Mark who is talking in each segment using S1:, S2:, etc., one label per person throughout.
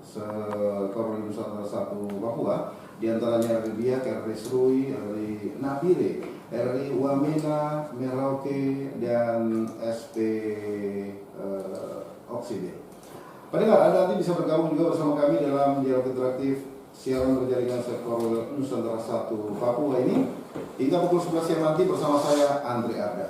S1: se-Korwil Nusantara 1 Papua, di antaranya RRI Biak, RRI Serui, RRI Nabire, RRI Wamena, Merauke, dan SP Oksibil. Pendengar, Anda nanti bisa bergabung juga bersama kami dalam dialog interaktif siaran berjaringan se-Korwil Nusantara 1 Papua ini hingga pukul 11 siang nanti bersama saya, Andre Arda.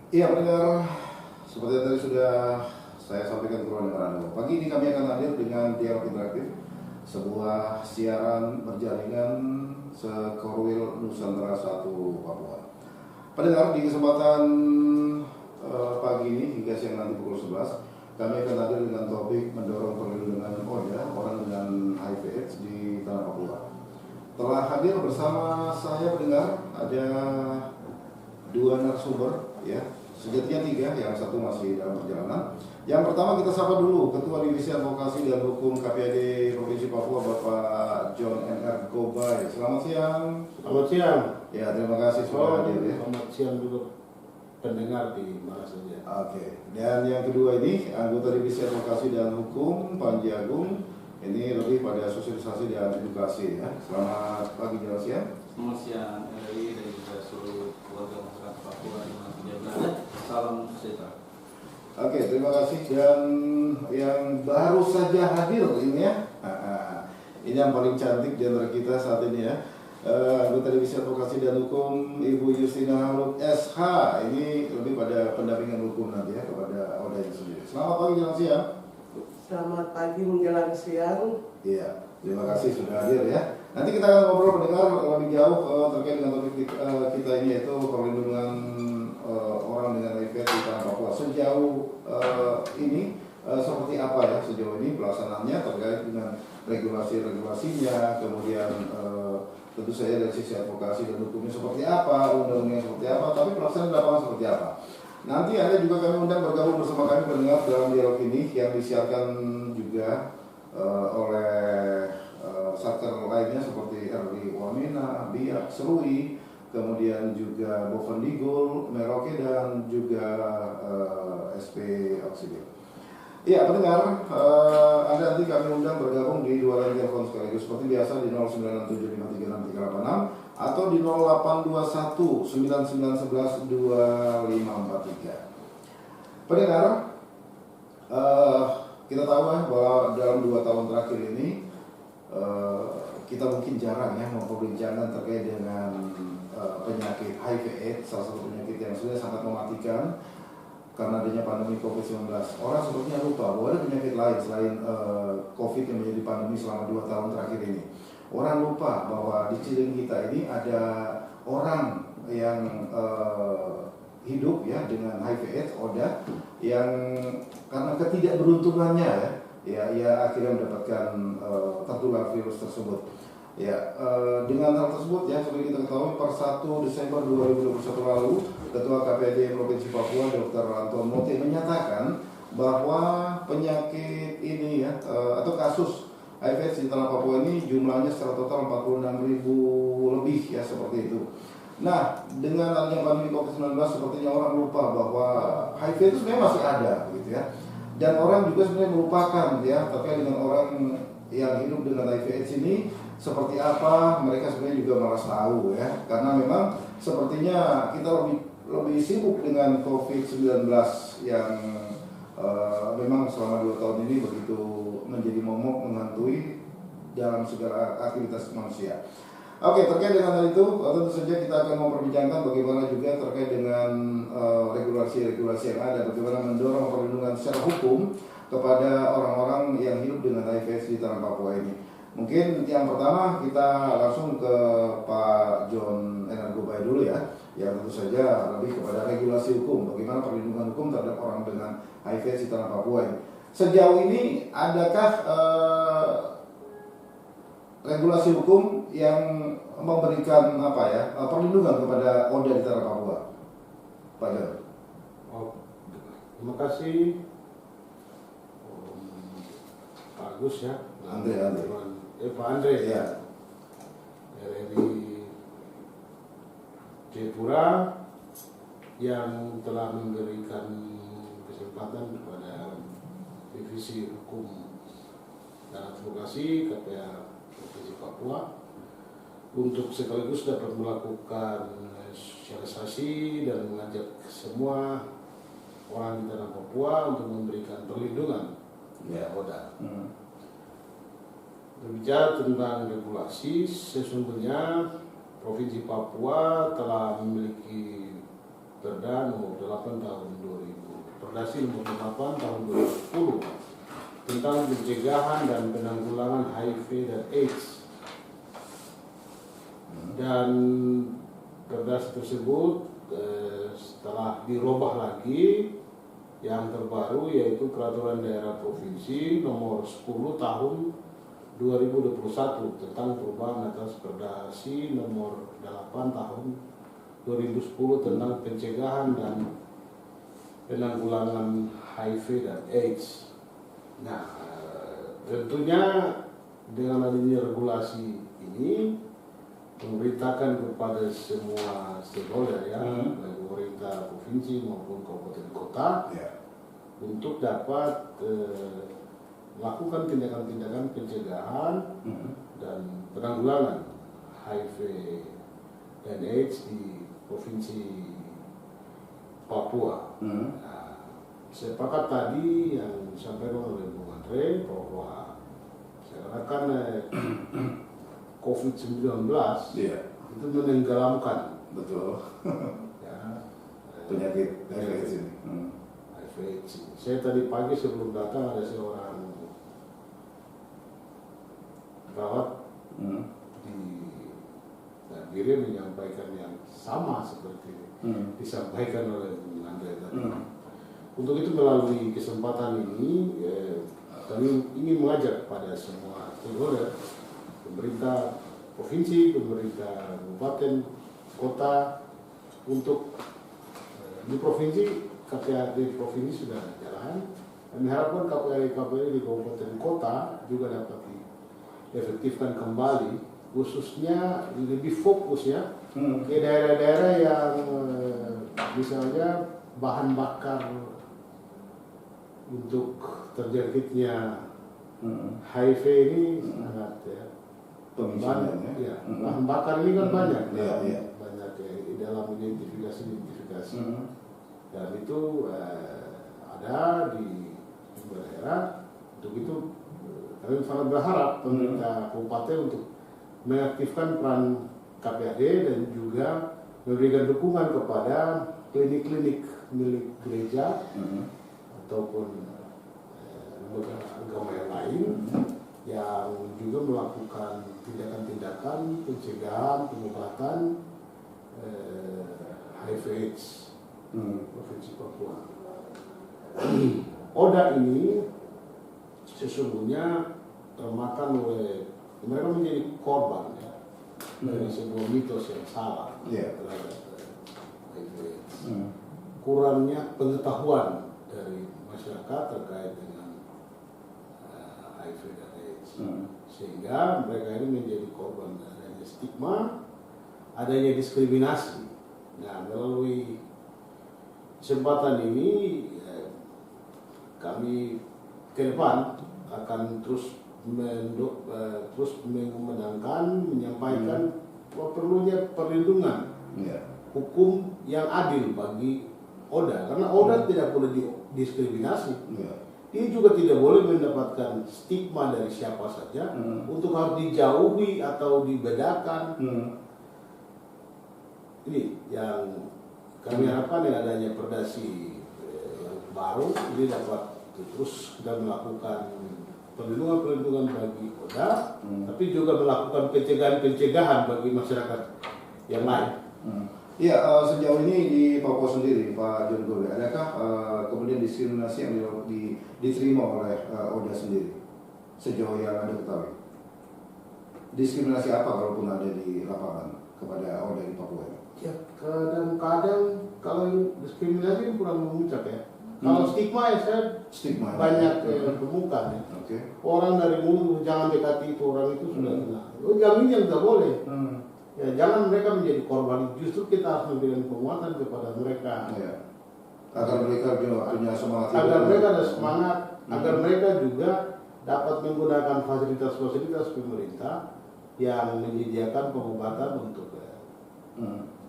S1: Iya pendengar, seperti yang tadi sudah saya sampaikan ke ruang dengar Anda. Pagi ini kami akan hadir dengan dialog interaktif, sebuah siaran berjaringan se-Korwil Nusantara 1 Papua. Pendengar, di kesempatan pagi ini hingga siang nanti pukul 11, kami akan hadir dengan topik mendorong perlindungan ODA, orang dengan HIV/AIDS di tanah Papua. Telah hadir bersama saya pendengar ada dua narasumber, ya. Sejatinya 3, yang satu masih dalam perjalanan. Yang pertama kita sapa dulu Ketua Divisi Advokasi dan Hukum KPAD Provinsi Papua, Bapak John NR Gobay. Selamat siang.
S2: Selamat siang.
S1: Ya, terima kasih sudah hadir ya.
S2: Selamat siang juga pendengar di mana saja.
S1: Oke. Dan yang kedua ini anggota Divisi Advokasi dan Hukum Panji Agung. Ini lebih pada sosialisasi dan edukasi ya. Selamat pagi dan siang.
S3: Selamat siang RRI dan juga seluruh keluarga masyarakat Papua di mana saja berada. Salam sejahtera.
S1: Oke, terima kasih. Dan yang baru saja hadir ini ya, ini yang paling cantik di antara kita saat ini ya, anggota Divisi Advokasi dan Hukum Ibu Yustina Haluk SH. Ini lebih pada pendampingan hukum nanti ya kepada ODA itu sendiri. Selamat pagi dan siang.
S4: Selamat pagi menjelang siang.
S1: Iya, terima kasih sudah hadir ya. Nanti kita akan ngobrol mendengar lebih jauh terkait dengan topik kita ini, yaitu perlindungan orang dengan HIV di tanah Papua. Sejauh ini seperti apa ya sejauh ini pelaksanaannya terkait dengan regulasi-regulasinya, kemudian tentu saja dari sisi advokasi dan hukumnya seperti apa, undang-undangnya seperti apa, tapi pelaksanaan di lapangan seperti apa. Nanti ada juga kami undang bergabung bersama kami mendengar dalam dialog ini yang disiarkan juga oleh satker lainnya seperti RRI Wamena, Biak, Serui, kemudian juga Bovendigul, Merauke, dan juga SP Oksibil. Iya pendengar, Anda nanti kami undang bergabung di dua line telepon sekaligus seperti biasa di 0967536386 atau di 082199112543. Pendengar, kita tahu ya bahwa dalam 2 tahun terakhir ini kita mungkin jarang ya memperbincangkan terkait dengan penyakit HIV/AIDS, salah satu penyakit yang sudah sangat mematikan karena adanya pandemi COVID-19. Orang sepertinya lupa bahwa ada penyakit lain selain COVID yang menjadi pandemi selama 2 tahun terakhir ini. Orang lupa bahwa di Ciling kita ini ada orang yang hidup ya dengan HIV/AIDS, ODA, yang karena ketidakberuntungannya ya akhirnya mendapatkan tertular virus tersebut. Ya, dengan hal tersebut ya seperti kita ketahui per 1 Desember 2021 lalu Ketua KPAD Provinsi Papua Dr. Anton Mote menyatakan bahwa penyakit ini ya atau kasus HIV di tanah Papua ini jumlahnya secara total 46.000 lebih ya seperti itu. Nah, dengan adanya pandemi COVID-19 sepertinya orang lupa bahwa HIV itu sebenarnya masih ada gitu ya. Dan orang juga sebenarnya melupakan ya terkait dengan orang yang hidup dengan HIV/AIDS ini seperti apa, mereka sebenarnya juga malas tahu ya, karena memang sepertinya kita lebih sibuk dengan COVID-19 yang memang selama 2 tahun ini begitu menjadi momok menghantui dalam segala aktivitas manusia. Oke, terkait dengan hal itu, tentu saja kita akan memperbincangkan bagaimana juga terkait dengan regulasi-regulasi yang ada, bagaimana mendorong perlindungan secara hukum kepada orang-orang yang hidup dengan HIV/AIDS di tanah Papua ini. Mungkin yang pertama kita langsung ke Pak John Enargobay dulu ya, yang tentu saja lebih kepada regulasi hukum, bagaimana perlindungan hukum terhadap orang dengan HIV/AIDS di tanah Papua ini. Sejauh ini adakah regulasi hukum yang memberikan perlindungan kepada ODA di tanah Papua, Pak John?
S2: Oh, terima kasih, Pak Agus ya. Pak Andre
S1: ya.
S2: Dari Jayapura yang telah memberikan kesempatan kepada Divisi Hukum dan Advokasi KPA Provinsi Papua untuk sekaligus dapat melakukan sosialisasi dan mengajak semua orang di tanah Papua untuk memberikan perlindungan ya ODA. Berbicara tentang regulasi, sesungguhnya Provinsi Papua telah memiliki Perda nomor 8 tahun 2000, Perdasi nomor 8 tahun 2010 tentang pencegahan dan penanggulangan HIV dan AIDS. Dan Perdas tersebut setelah dirubah lagi, yang terbaru yaitu Peraturan Daerah Provinsi nomor 10 tahun 2021 tentang perubahan atas Perdasi nomor 8 tahun 2010 tentang pencegahan dan penanggulangan HIV dan AIDS. Nah, tentunya dengan adanya regulasi ini memerintahkan kepada semua stakeholder ya, baik pemerintah provinsi maupun kabupaten kota untuk dapat melakukan tindakan-tindakan pencegahan dan penanggulangan HIV dan AIDS di Provinsi Papua. Nah, sepakat tadi yang disampaikan oleh Bung Andre bahwa seakan-akan COVID-19 itu menenggelamkan ya,
S1: penyakit HIV ini.
S2: HIV. Saya tadi pagi sebelum datang ada seorang perawat di Nagiri menyampaikan yang sama seperti disampaikan oleh Bung Andre tadi. Untuk itu melalui kesempatan ini kami ingin mengajak pada semua stakeholder, pemerintah provinsi, pemerintah kabupaten, kota, untuk di provinsi KPAD provinsi sudah jalan. Kami harapkan KPAD di kabupaten kota juga dapat diefektifkan kembali, khususnya lebih fokus ya ke daerah-daerah yang misalnya bahan bakar untuk terjangkitnya HIV ini sangat ya. Bahan bakar ini kan banyak, banyak di dalam identifikasi, dan itu ada di beberapa daerah. Untuk itu kami sangat berharap pemerintah kabupaten untuk mengaktifkan peran KPAD dan juga memberikan dukungan kepada klinik-klinik milik gereja ataupun lembaga agama yang lain yang juga melakukan tindakan-tindakan pencegahan, pengobatan HIV/AIDS Provinsi Papua. ODA ini sesungguhnya termakan oleh mereka menjadi korban ya, dari sebuah mitos yang salah terhadap HIV/AIDS. Kurangnya pengetahuan dari masyarakat terkait dengan HIV dan AIDS, sehingga mereka ini menjadi korban adanya stigma, adanya diskriminasi. Nah, melalui kesempatan ini kami ke depan akan terus menyampaikan bahwa perlunya perlindungan hukum yang adil bagi ODA, karena ODA tidak boleh didiskriminasi. dia juga tidak boleh mendapatkan stigma dari siapa saja untuk harus dijauhi atau dibedakan. Ini yang kami harapkan dengan adanya perdasi yang baru ini dapat terus kita melakukan perlindungan bagi Oda, tapi juga melakukan pencegahan bagi masyarakat yang lain.
S1: Iya, sejauh ini di Papua sendiri, Pak John Gobe, adakah kemudian diskriminasi yang diterima oleh Oda sendiri sejauh yang Anda ketahui? Diskriminasi apa kalaupun ada di lapangan kepada Oda di Papua?
S2: Ya, kadang-kadang kalau diskriminasi kurang mengucap ya. Kalau stigma ya saya banyak temukan ya. Orang dari mulut jangan dekati itu, orang itu sudah kenal. Jamin yang tidak boleh. Ya, jangan mereka menjadi korban. Justru kita harus memberikan penguatan kepada mereka.
S1: Ya. Agar mereka juga punya semangat.
S2: Agar mereka ada semangat. Agar mereka juga dapat menggunakan fasilitas-fasilitas pemerintah yang menyediakan pengobatan untuk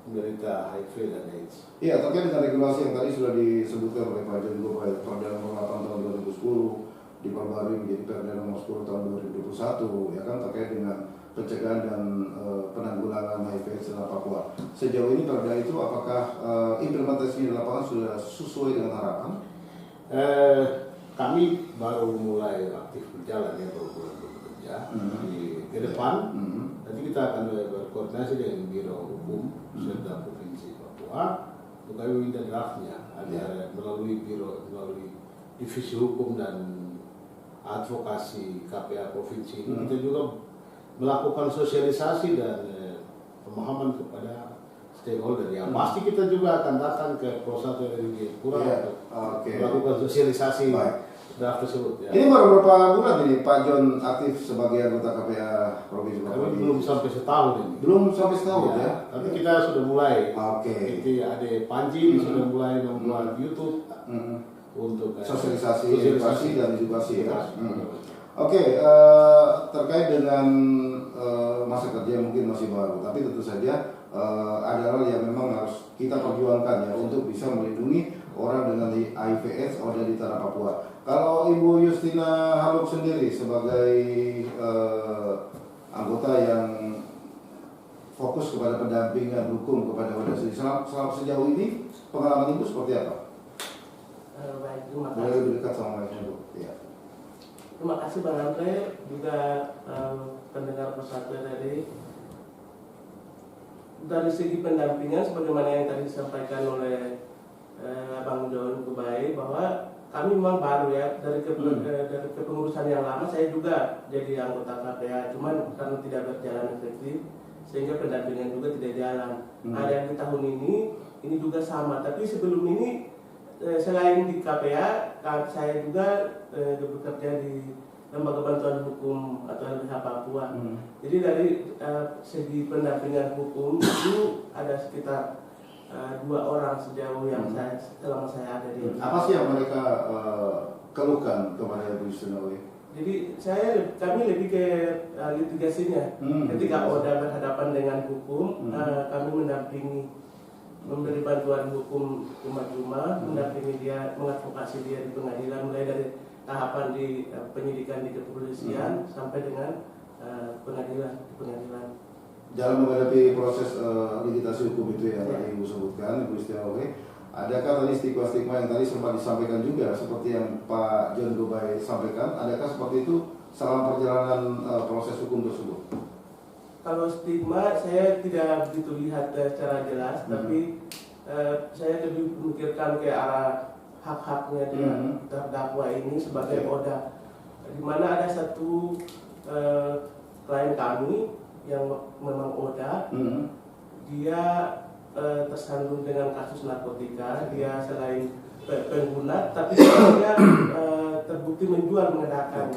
S2: menderita HIV dan AIDS.
S1: Iya, terkait dengan regulasi yang tadi sudah disebutkan oleh Pak John Gobe, Perda Nomor 8 tahun 2010 diperbarui menjadi Perda Nomor 10 tahun 2021, ya kan, terkait dengan pencegahan dan penanggulangan HIV di Papua. Sejauh ini Perda itu apakah implementasinya di lapangan sudah sesuai dengan harapan?
S2: Kami baru mulai aktif berjalan ya, baru mulai bekerja ke depan. Nanti kita akan berkoordinasi dengan Biro Hukum Serta Provinsi Papua untuk kami minta draftnya agar melalui Divisi Hukum dan Advokasi KPA Provinsi ini kita juga melakukan sosialisasi dan pemahaman kepada stakeholder. Ya pasti kita juga akan datang ke Prosat dari Jayapura untuk melakukan sosialisasi draft tersebut. Ya.
S1: Ini baru berapa bulan ini Pak John aktif sebagai anggota KPA Provinsi Papua?
S2: Kami belum sampai setahun ini.
S1: Belum sampai setahun ya?
S2: Tapi kita sudah mulai. Jadi ada Panji sudah mulai membuat YouTube untuk
S1: sosialisasi dan edukasi ya. Terkait dengan masa kerja mungkin masih baru, tapi tentu saja ada hal yang memang harus kita perjuangkan ya untuk bisa melindungi orang dengan HIV/AIDS ada di tanah Papua. Kalau Ibu Justina Haluk sendiri sebagai anggota yang fokus kepada pendampingan hukum kepada Oda sendiri, selama sejauh ini pengalaman Ibu seperti apa?
S4: Baik, terima kasih.
S1: Boleh lebih dekat sama Ibu. Ya.
S4: Terima kasih Bang Andre, juga pendengar Persatuan dari segi pendampingan sebagaimana yang tadi disampaikan oleh Bang John Gobe bahwa kami memang baru ya dari kepengurusan yang lama. Saya juga jadi anggota KPA, cuman karena tidak berjalan efektif sehingga pendampingan juga tidak jalan. Ada yang di tahun ini juga sama. Tapi sebelum ini selain di KPA, saya juga bekerja di Lembaga Bantuan Hukum atau LBH Papua. Jadi dari segi pendampingan hukum itu ada sekitar 2 orang sejauh yang selama saya ada di.
S1: Apa sih yang mereka keluhkan kepada Ibu Justina?
S4: Jadi kami lebih ke litigasinya. Ketika Oda berhadapan dengan hukum, kami mendampingi, memberi bantuan hukum cuma-cuma, mendampingi dia, mengadvokasi dia di pengadilan, mulai dari tahapan di penyidikan di kepolisian sampai dengan pengadilan.
S1: Dalam menghadapi proses litigasi hukum itu yang tadi Ibu sebutkan, Ibu Justina, adakah tadi stigma-stigma yang tadi sempat disampaikan juga seperti yang Pak John Gobe sampaikan, adakah seperti itu selama perjalanan proses hukum tersebut?
S4: Kalau stigma saya tidak begitu lihat secara jelas, tapi saya lebih memikirkan ke arah hak-haknya dia terdakwa ini sebagai Oda, di mana ada satu klien kami yang memang Oda, dia tersandung dengan kasus narkotika. Dia selain pengguna, tapi dia terbukti menjual, mengedarkan.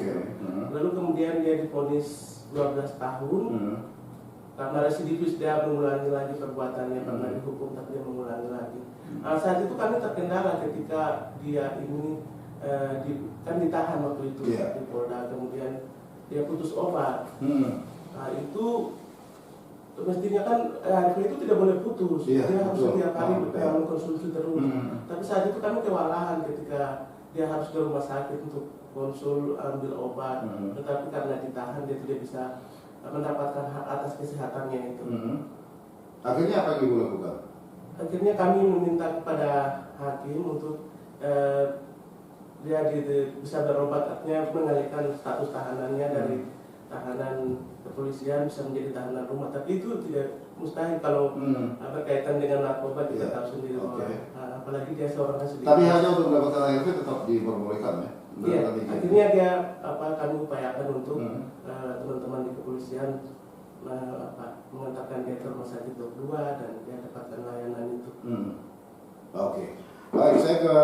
S4: Lalu kemudian dia divonis 12 tahun karena residivis, dia mengulangi lagi perbuatannya, pernah dihukum tapi dia mengulangi lagi. Saat itu kami terkendala ketika dia ini kan ditahan waktu itu di Polda, kemudian dia putus obat. Itu mestinya kan HIV itu tidak boleh putus, dia harus setiap hari mengkonsumsi terus. Tapi saat itu kami kewalahan ketika dia harus ke rumah sakit untuk konsul, ambil obat,
S1: Hmm.
S4: tetapi karena ditahan dia tidak bisa mendapatkan hak atas kesehatannya itu.
S1: Akhirnya apa yang Ibu lakukan?
S4: Akhirnya kami meminta kepada hakim untuk dia bisa berobat, artinya mengalihkan status tahanannya dari tahanan kepolisian bisa menjadi tahanan rumah. Tapi itu tidak mustahil kalau berkaitan dengan narkoba, kita
S1: Iya.
S4: tahu sendiri bahwa
S1: Oke.
S4: apalagi dia seorang asli.
S1: Tapi hanya untuk mendapatkan ARV tetap diperbolehkan ya?
S4: Iya,
S1: Mendapatkan izin.
S4: akhirnya dia kami upayakan untuk
S1: Hmm.
S4: teman-teman di kepolisian mengantarkan dia ke rumah sakit 22 dan dia dapatkan layanan itu.
S1: Oke. Baik, saya ke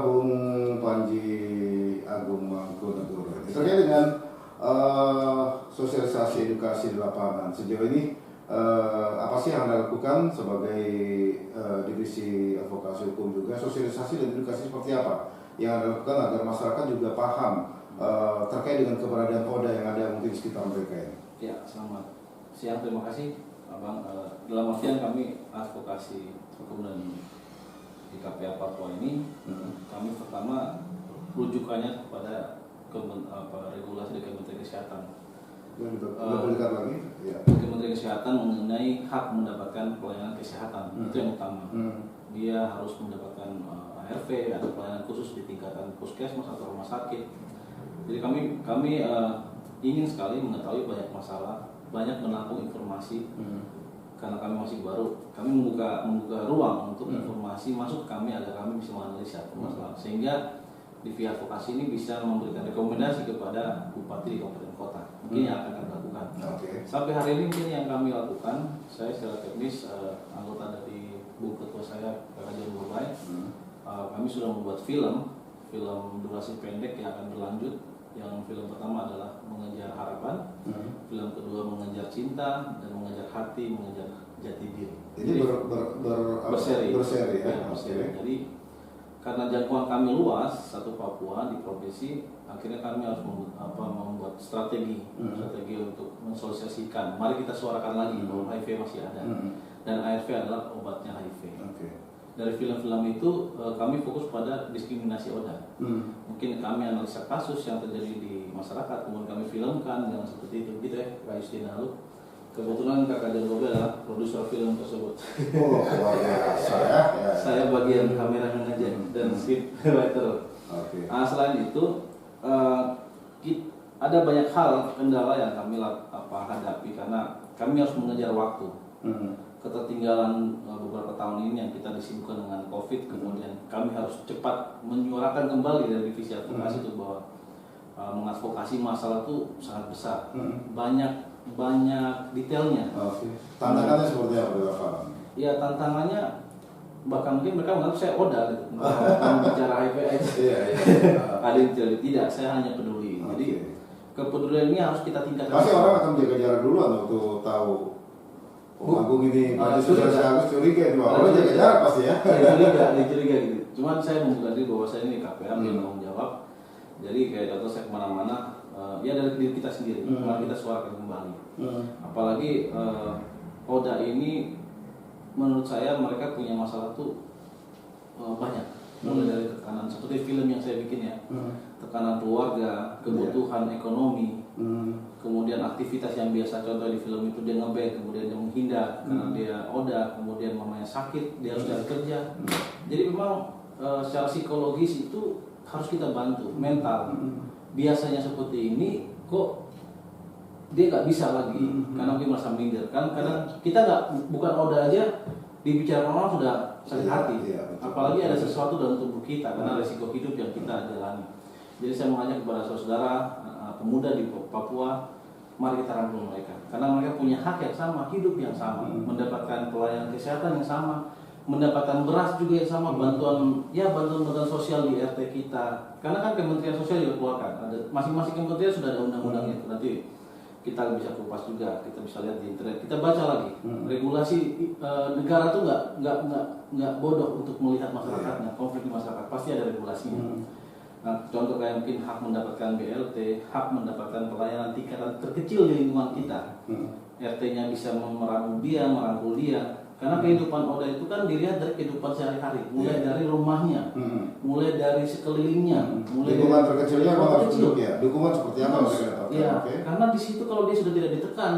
S1: Bung Panji Agung Mangkunegoro. Terkait dengan sosialisasi edukasi di lapangan sejauh ini, apa sih yang Anda lakukan sebagai divisi advokasi hukum juga, sosialisasi dan edukasi seperti apa yang Anda lakukan agar masyarakat juga paham terkait dengan keberadaan Polda yang ada mungkin di sekitar mereka ini?
S5: Ya, selamat siang, terima kasih Abang. Dalam artian kami advokasi hukum dan di KPA Papua ini, kami pertama rujukannya kepada regulasi dari Kementerian Kesehatan.
S1: Lebih dekat lagi? Ya.
S5: Kementerian Kesehatan mengenai hak mendapatkan pelayanan kesehatan, itu yang utama. Dia harus mendapatkan ARV, ada pelayanan khusus di tingkatan puskesmas atau rumah sakit. Jadi kami ingin sekali mengetahui banyak masalah, banyak menampung informasi. Karena kami masih baru, kami membuka ruang untuk informasi masuk ke kami agar kami bisa menganalisa permasalahan, sehingga divisi advokasi ini bisa memberikan rekomendasi kepada bupati di kabupaten kota. Mungkin yang akan kami lakukan.
S1: Oke.
S5: Sampai hari ini mungkin yang kami lakukan, saya secara teknis anggota dari Bu Ketua saya Kakak John Borbay, kami sudah membuat film durasi pendek yang akan berlanjut. Yang film pertama adalah Mengejar Harapan, film kedua Mengejar Cinta, dan Mengejar Hati, Mengejar Jati Diri.
S1: Ini berseri ya?
S5: Ya, berseri. Jadi karena jangkauan kami luas, satu Papua di provinsi, akhirnya kami harus membuat strategi untuk mensosialisasikan. Mari kita suarakan lagi bahwa HIV masih ada, dan ARV adalah obatnya HIV. Dari film-film itu kami fokus pada diskriminasi ODA. Mungkin kami analisa kasus yang terjadi di masyarakat, kemudian kami filmkan dengan seperti itu, gitu ya, Kak Justina. Lalu kebetulan Kakak John Borbay adalah produser film tersebut.
S1: Oh, luar biasa ya.
S5: Saya bagian kameramen aja dan script writer.
S1: Oke.
S5: Selain itu ada banyak hal kendala yang kami hadapi karena kami harus mengejar waktu. Ketertinggalan beberapa tahun ini yang kita disibukkan dengan COVID, kemudian kami harus cepat menyuarakan kembali dari divisi advokasi itu bahwa mengadvokasi masalah itu sangat besar, banyak detailnya.
S1: Oke. Tantangannya seperti apa di lapangan?
S5: Ya, tantangannya bahkan mungkin mereka menganggap saya oda gitu, bicara HIV/AIDS.
S1: Iya.
S5: Ada yang tidak, saya hanya peduli. Jadi kepedulian ini harus kita tingkatkan.
S1: Pasti orang akan menjaga jarak dulu untuk tahu. Agung ini pada susah curiga itu. Orang jaga jarak pasti ya.
S5: Dicuriga gitu. Cuman saya membuka diri bahwa saya ini KPA yang tanggung jawab. Jadi kayak contoh saya kemana-mana, ya dari diri kita sendiri, malah kita suarakan kembali. Apalagi Oda ini, menurut saya mereka punya masalah tuh banyak. Mulai dari tekanan seperti film yang saya bikin ya, tekanan keluarga, kebutuhan ekonomi, kemudian aktivitas yang biasa contoh di film itu dia ngeband, kemudian dia menghindar karena dia Oda, kemudian mamanya sakit, dia harus cari kerja. Jadi memang secara psikologis itu harus kita bantu, mental. Biasanya seperti ini kok dia nggak bisa lagi karena mungkin merasa minder kan, kadang kita bukan Oda aja dibicarakan orang sudah sakit hati, apalagi ada sesuatu dalam tubuh kita karena resiko hidup yang kita jalani. Jadi saya mengajak kepada saudara pemuda di Papua, mari kita rangkul mereka karena mereka punya hak yang sama, hidup yang sama, mendapatkan pelayanan kesehatan yang sama, mendapatkan beras juga yang sama, bantuan sosial di RT kita. Karena kan Kementerian Sosial juga keluarkan, ada masing-masing kementerian sudah ada undang-undangnya. Nanti kita bisa kupas juga, kita bisa lihat di internet, kita baca lagi. Regulasi negara tuh nggak bodoh untuk melihat masyarakatnya, konflik di masyarakat pasti ada regulasinya. Nah, contoh kayak mungkin hak mendapatkan BLT, hak mendapatkan pelayanan tingkatan terkecil di lingkungan kita. RT-nya bisa merangkul dia, Karena kehidupan Oda itu kan dilihat dari kehidupan sehari-hari, mulai dari rumahnya, mulai dari sekelilingnya, mulai
S1: lingkungan
S5: dari
S1: terkecilnya
S5: lingkungan
S1: harus
S5: terkecil.
S1: penduduk ya. Dukungan seperti apa yang mereka dapatkan?
S5: Iya,
S1: Oke.
S5: karena di situ kalau dia sudah tidak ditekan,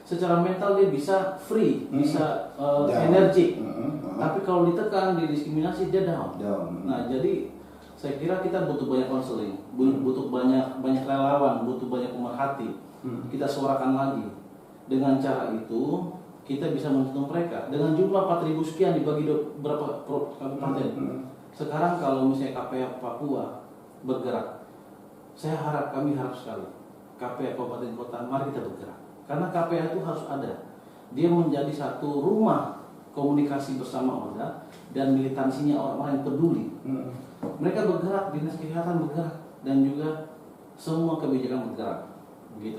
S5: secara mental dia bisa free, bisa energik. Tapi kalau ditekan, didiskriminasi, dia down. Nah, jadi saya kira kita butuh banyak konseling, butuh banyak relawan, butuh banyak pemerhati. Kita suarakan lagi. Dengan cara itu kita bisa menyentuh mereka. Dengan jumlah 4.000 sekian dibagi berapa kabupaten. Sekarang kalau misalnya KPA Papua bergerak, kami harap sekali KPA Kabupaten Kota, mari kita bergerak. Karena KPA itu harus ada. Dia menjadi satu rumah komunikasi bersama Oda dan militansinya orang-orang yang peduli. Mereka bergerak, dinas kesehatan bergerak, dan juga semua kebijakan bergerak. Gitu.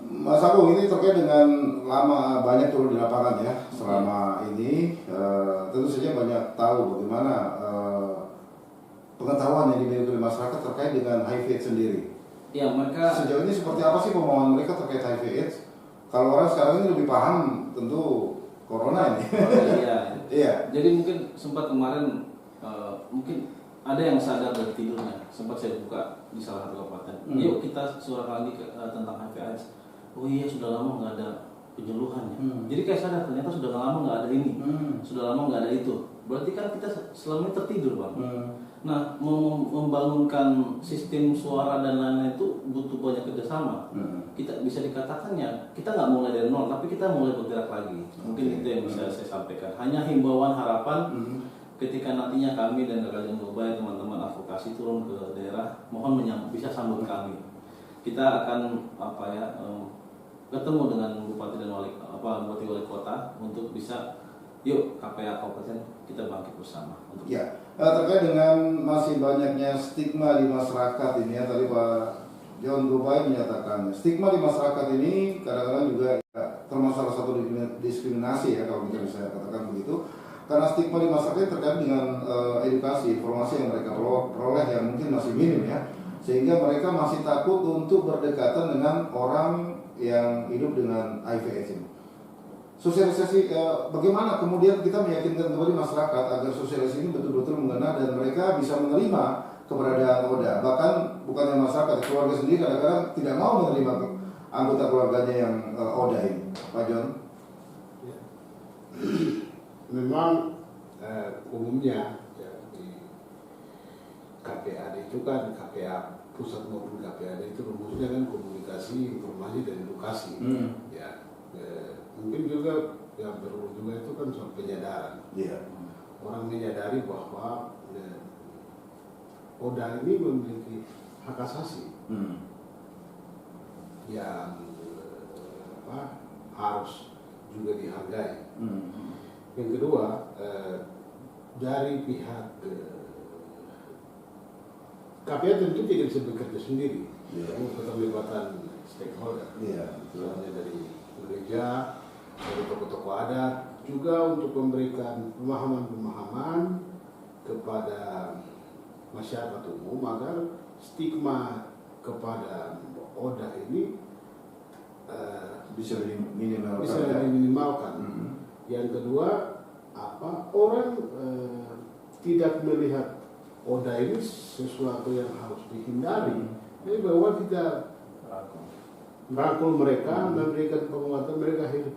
S1: Mas Agung, ini terkait dengan lama banyak turun di lapangan ya selama ini, tentu saja banyak tahu bagaimana pengetahuan yang dimiliki oleh masyarakat terkait dengan HIV/AIDS sendiri.
S5: Ya, mereka
S1: Sejauh ini seperti apa sih pemahaman mereka terkait HIV/AIDS? Kalau orang sekarang ini lebih paham tentu corona ini.
S5: Iya.
S1: Iya.
S5: Jadi mungkin sempat kemarin mungkin ada yang sadar dari tidurnya. Sempat saya buka di salah satu kabupaten. Yuk kita suarakan lagi tentang HIV/AIDS. Oh iya, sudah lama nggak ada penyuluhannya. Jadi kayak sadar ternyata sudah lama nggak ada ini, sudah lama nggak ada itu. Berarti kan kita selama ini tertidur, Bang. Nah, membangunkan sistem suara dan lain-lain itu butuh banyak kerjasama. Kita bisa dikatakannya kita nggak mulai dari nol, tapi kita mulai bergerak lagi. Mungkin itu yang bisa saya sampaikan. Hanya himbauan harapan ketika nantinya kami dan Kajian Global, teman-teman advokasi turun ke daerah, mohon bisa sambut kami. Kita akan ketemu dengan bupati dan bupati wali kota untuk bisa yuk KPA Kabupaten kita bangkit bersama.
S1: Ya, terkait dengan masih banyaknya stigma di masyarakat ini ya, tadi Pak John Gobai menyatakan stigma di masyarakat ini kadang-kadang juga termasuk salah satu diskriminasi ya kalau kita bisa katakan begitu. Karena stigma di masyarakat terkait dengan edukasi, informasi yang mereka peroleh yang mungkin masih minim ya, sehingga mereka masih takut untuk berdekatan dengan orang yang hidup dengan HIV/AIDS ini. Sosialisasi, bagaimana kemudian kita meyakinkan kembali masyarakat agar sosialisasi ini betul-betul mengena dan mereka bisa menerima keberadaan Oda. Bahkan bukannya masyarakat, keluarga sendiri kadang-kadang tidak mau menerima anggota keluarganya yang Oda ini. Pak John?
S2: Ya. Memang umumnya ya, di KPAD itu kan KPA pusat maupun KPAD itu rumusnya kan komunikasi, informasi, dan edukasi. Ya, mungkin juga yang perlu juga itu kan soal penyadaran. Orang menyadari bahwa Oda ini memiliki hak asasi yang harus juga dihargai. Yang kedua, dari pihak KPA tentu tidak bisa bekerja sendiri. Keterlibatan stakeholder, misalnya dari gereja, dari tokoh-tokoh adat, juga untuk memberikan pemahaman-pemahaman kepada masyarakat umum agar stigma kepada Oda ini
S1: bisa diminimalkan.
S2: Bisa diminimalkan. Yang kedua, orang tidak melihat Oda ini sesuatu yang harus dihindari. Jadi bahwa kita merangkul mereka, memberikan penguatan mereka hidup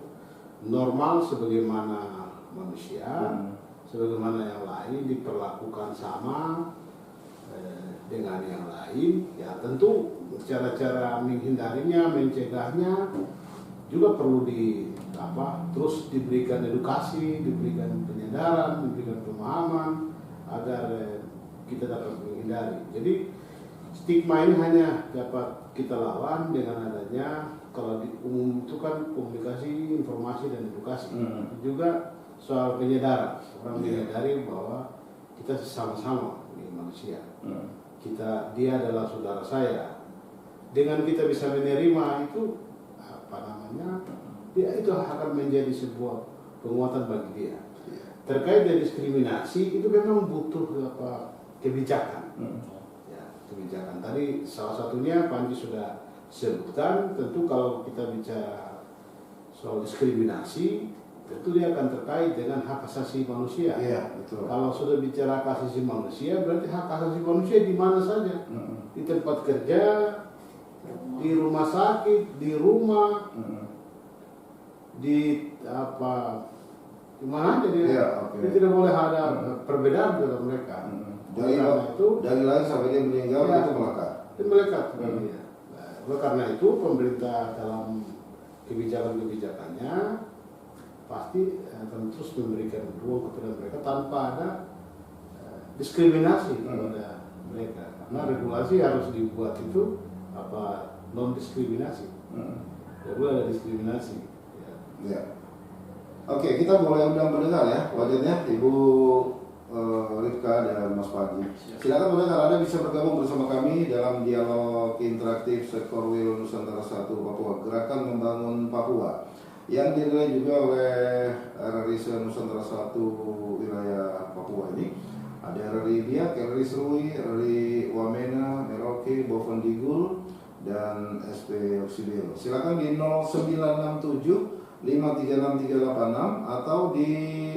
S2: normal sebagaimana manusia, sebagaimana yang lain, diperlakukan sama dengan yang lain. Ya tentu cara-cara menghindarinya, mencegahnya juga perlu terus diberikan edukasi, diberikan penyadaran, diberikan pemahaman agar kita dapat menghindari. Jadi stigma ini hanya dapat kita lawan dengan adanya, kalau di umum itu kan komunikasi, informasi, dan edukasi. Juga soal penyadaran, orang menyadari bahwa kita sama-sama ini manusia. Dia adalah saudara saya. Dengan kita bisa menerima itu dia itu akan menjadi sebuah penguatan bagi dia. Terkait dengan diskriminasi itu memang butuh kebijakan. Kebijakan tadi salah satunya Panji sudah sebutkan. Tentu kalau kita bicara soal diskriminasi tentu dia akan terkait dengan hak asasi manusia.
S1: Iya, betul.
S2: Kalau sudah bicara hak asasi manusia, berarti hak asasi manusia di mana saja, di tempat kerja, di rumah sakit, di rumah, di apa, di mana aja dia.
S1: Iya, oke.
S2: Jadi tidak boleh ada perbedaan dalam mereka.
S1: Dari lahir sampai dia meninggal
S2: Ya,
S1: itu melekat.
S2: itu melekat bagi dia. Nah, oleh karena itu pemerintah dalam kebijakan-kebijakannya pasti akan terus memberikan ruang kepada mereka tanpa ada diskriminasi kepada mereka. Karena regulasi harus dibuat itu apa, non diskriminasi. Tidak boleh ada diskriminasi. Ya.
S1: Ya. Oke, kita boleh undang pendengar ya, wajahnya Ibu Rifka dan Mas Pagi. Silakan pendengar, Anda bisa bergabung bersama kami dalam dialog interaktif Sekorwil Nusantara 1 Papua, Gerakan Membangun Papua, yang dinilai juga oleh RRI Nusantara 1 wilayah Papua ini. Ada RRI Biak, RRI Serui, RRI Wamena, Merauke, Bovendigul, dan SP Oksibil. Silakan di 0967 536386 atau di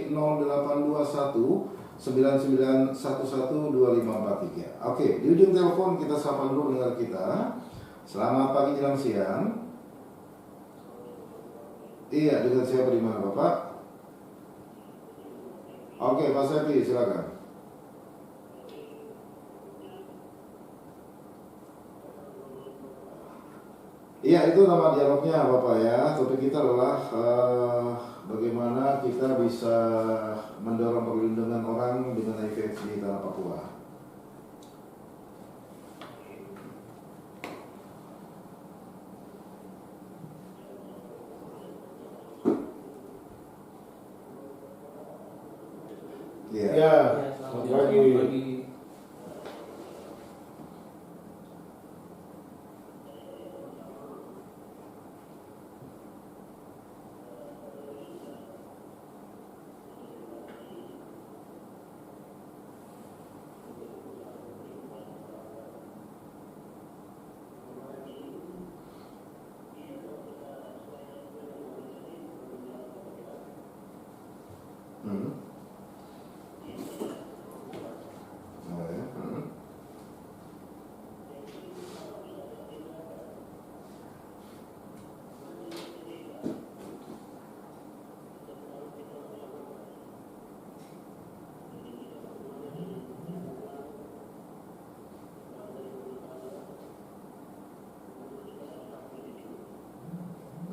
S1: 0821 99112543. Oke, di ujung telepon kita sapa dulu pendengar kita. Selamat pagi jelang siang. Iya, dengan siapa di mana Bapak? Oke, Pak Sepi, silakan. Iya, itu nama dialognya Bapak ya. Topik kita adalah bagaimana kita bisa mendorong perlindungan orang dengan HIV di tanah Papua. Iya.
S2: Ya,
S4: selamat
S2: selamat pagi.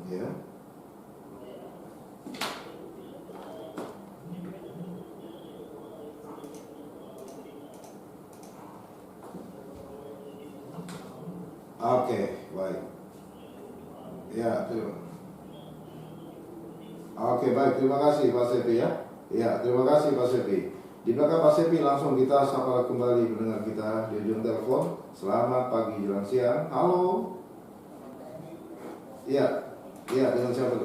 S1: Ya. Oke, baik. Ya, oke, baik. Terima kasih Pak Sepi ya. Ya, terima kasih Pak Sepi. Di belakang Pak Sepi langsung kita sapa kembali pendengar kita di ujung telepon. Selamat pagi jelang siang. Halo. Iya. Iya, dengan siapa?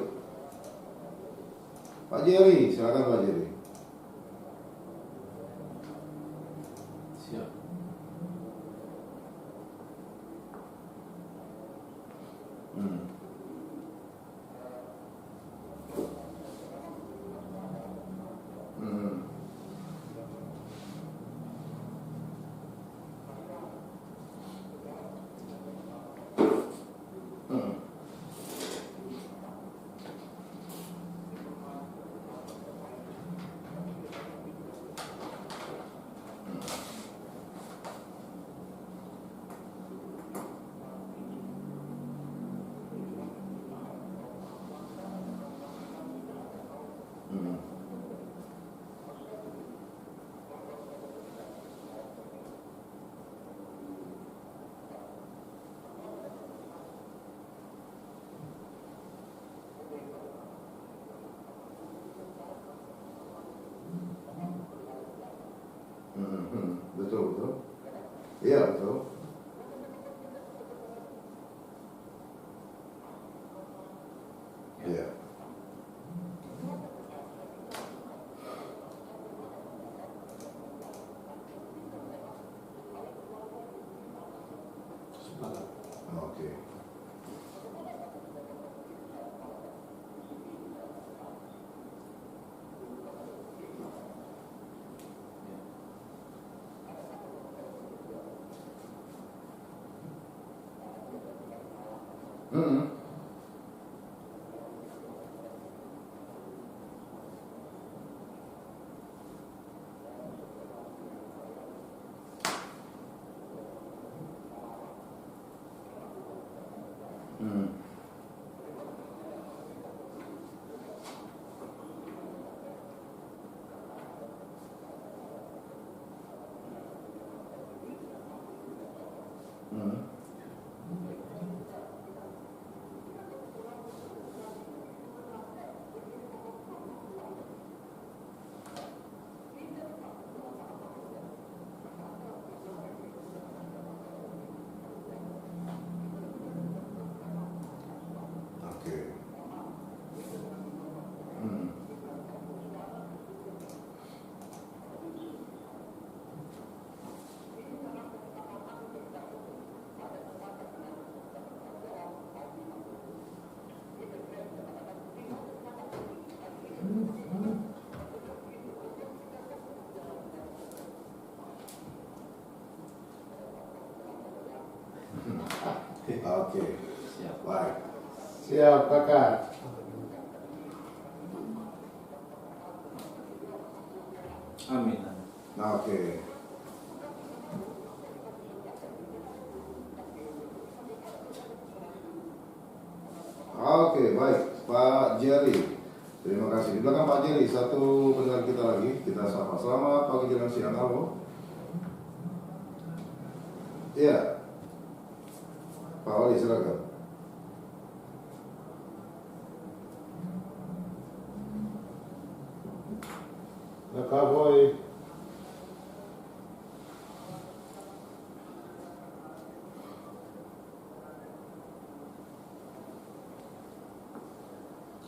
S1: Pak Jerry, silakan Pak Jerry.
S5: Siap.
S1: Betul, betul. Iya, betul. Iya.
S5: Sepakat.
S1: Oke. Hmm. Hmm. Hmm. Oke. Hmm. Oke.
S5: Siap.
S1: Baik.
S2: Siap kakak.
S5: Amin.
S1: Nah, oke. Oke, baik. Pak Jerry. Terima kasih. Di belakang Pak Jerry, satu pendengar kita lagi. Kita sapa. Selamat pagi, jalan siang. Halo. Iya. Pak Wali, silakan.
S2: Kakak boy.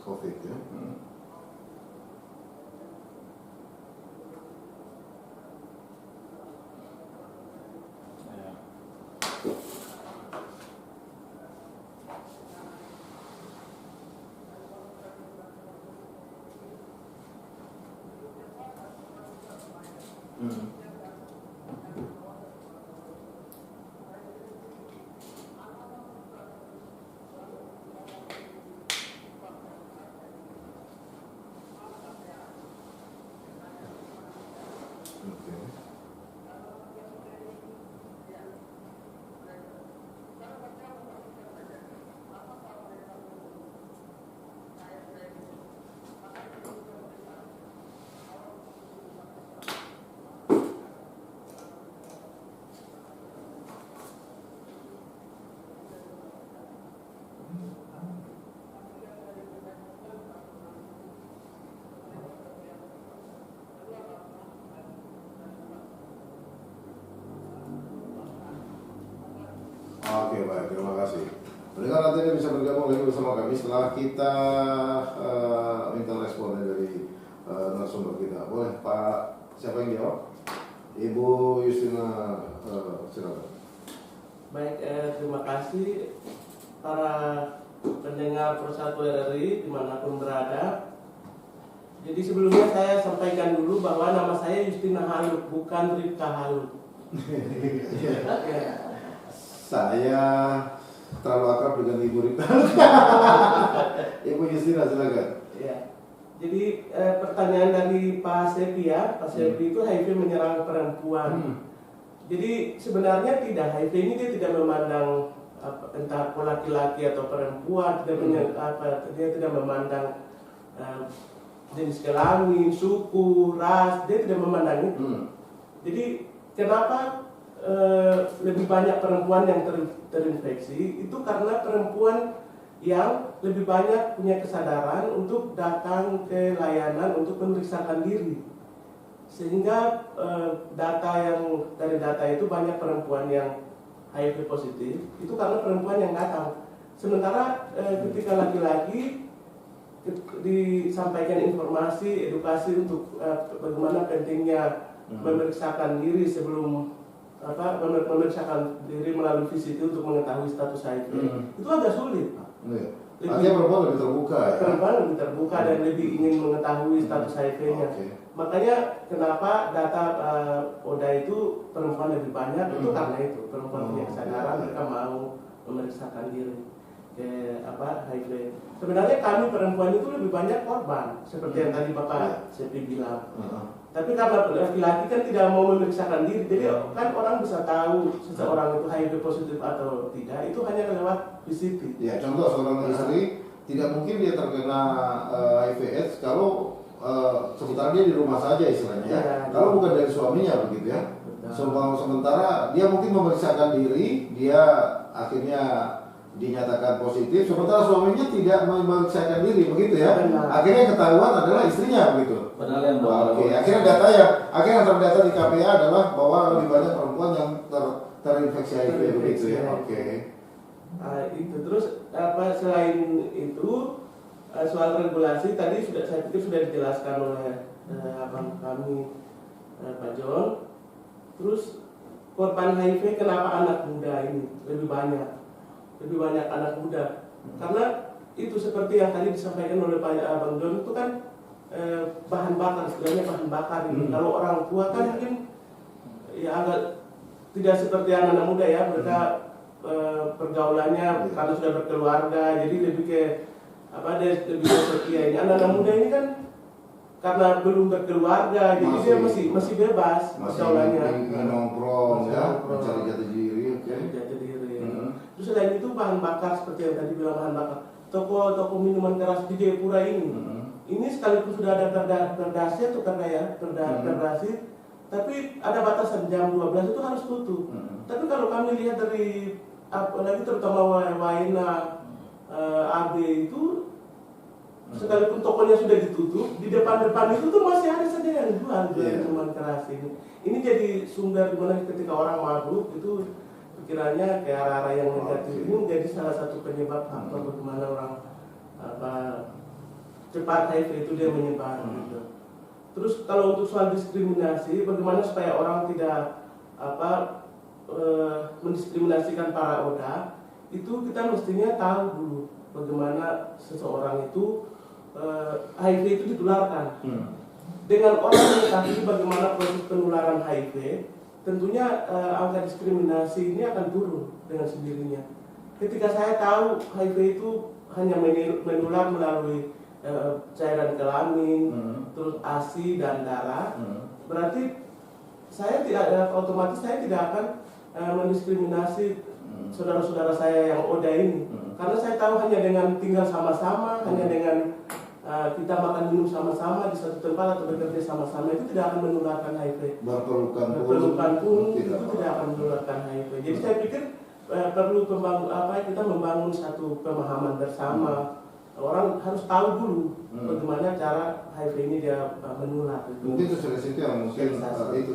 S1: COVID ya. Hmm.
S5: Ya.
S1: Hmm. Oke. Oke, baik, terima kasih. Pendengar nanti bisa bergabung lagi bersama kami setelah kita minta responnya dari narasumber kita. Boleh, Pak, siapa yang jawab? Ibu Justina, silakan.
S4: Baik, terima kasih para pendengar Persatu RRI dimanapun berada. Jadi sebelumnya saya sampaikan dulu bahwa nama saya Justina Halut, bukan Ripka Halut. Ya.
S1: Saya terlalu akrab dengan Ibu Rita. Ibu Justina, silakan.
S4: Ya. Jadi pertanyaan dari Pak Sepi ya, Pak Sepi itu HIV menyerang perempuan. Jadi sebenarnya tidak, HIV ini dia tidak memandang entah laki-laki atau perempuan, dia tidak memandang jenis kelamin, suku, ras, dia tidak memandang itu. Jadi kenapa lebih banyak perempuan yang terinfeksi? Itu karena perempuan yang lebih banyak punya kesadaran untuk datang ke layanan untuk memeriksakan diri, sehingga dari data itu banyak perempuan yang HIV positif itu karena perempuan yang datang. Sementara ketika laki-laki disampaikan informasi, edukasi untuk bagaimana pentingnya memeriksakan diri sebelum memeriksakan diri melalui VCT untuk mengetahui status HIV, itu agak sulit.
S1: Artinya perempuan lebih terbuka ya?
S4: Perempuan lebih terbuka dan lebih ingin mengetahui status HIV-nya. Makanya kenapa data ODA itu perempuan lebih banyak, itu karena itu perempuan punya kesadaran, mereka mau memeriksakan diri. HIV. Sebenarnya kami perempuan itu lebih banyak korban, seperti yang tadi Bapak Sepi bilang. Tapi karena laki-laki kan tidak mau memeriksakan diri, jadi kan orang bisa tahu seseorang itu HIV positif atau tidak itu hanya lewat PCT.
S1: Ya, contoh seorang istri tidak mungkin dia terkena HIV/AIDS kalau sementara dia di rumah saja istilahnya ya. Kalau bukan dari suaminya begitu ya. Sementara dia mungkin memeriksakan diri, dia akhirnya dinyatakan positif, sementara suaminya tidak memeriksakan diri begitu ya. Akhirnya ketahuan adalah istrinya begitu.
S5: Padahal yang
S1: Akhirnya yang terdata di KPA adalah bahwa lebih banyak perempuan yang terinfeksi HIV begitu ya.
S4: Itu terus selain itu soal regulasi tadi saya pikir sudah dijelaskan oleh abang kami Pak John. Terus korban HIV kenapa anak muda ini lebih banyak anak muda? Karena itu seperti yang tadi disampaikan oleh Pak Abang John itu kan bahan bakar, sebenarnya bahan bakar ini. Kalau orang tua kan mungkin ya agak tidak seperti anak muda ya, mereka pergaulannya karena sudah berkeluarga, jadi lebih ke lebih ke setia ini. Anak muda ini kan karena belum berkeluarga, jadi dia masih bebas pergaulannya.
S1: Nongkrong ya, mencari jati diri.
S4: Jati diri. Terus selain itu bahan bakar seperti yang tadi bilang bahan bakar. Toko minuman keras di Jayapura ini sekalipun sudah ada perdasi atau perdasi, tapi ada batasan jam 12 itu harus tutup. Tapi kalau kami lihat dari apalagi terutama Waina AB itu, sekalipun tokonya sudah ditutup, di depan itu tuh masih ada saja yang jual minuman keras ini. Ini jadi sumber dimana ketika orang mabuk itu pikirannya ke arah-arah yang negatif. Ini menjadi salah satu penyebab faktor bagaimana orang cepat HIV itu dia menyebar. Gitu. Terus kalau untuk soal diskriminasi, bagaimana supaya orang tidak mendiskriminasikan para ODA, itu kita mestinya tahu dulu bagaimana seseorang itu HIV itu ditularkan. Dengan orang mengetahui bagaimana proses penularan HIV, tentunya angka diskriminasi ini akan turun dengan sendirinya. Ketika saya tahu HIV itu hanya menular melalui cairan kelamin, terus ASI dan darah, berarti saya otomatis saya tidak akan mendiskriminasi saudara-saudara saya yang ODA ini, karena saya tahu hanya dengan tinggal sama-sama, hanya dengan kita makan minum sama-sama di satu tempat atau bekerja sama-sama itu tidak akan menularkan HIV. Berpelukan pun itu tidak akan menularkan HIV. Jadi saya pikir perlu kita membangun satu pemahaman bersama. Orang harus tahu dulu bagaimana cara HIV ini dia menular.
S1: Mungkin sosialisasi itu yang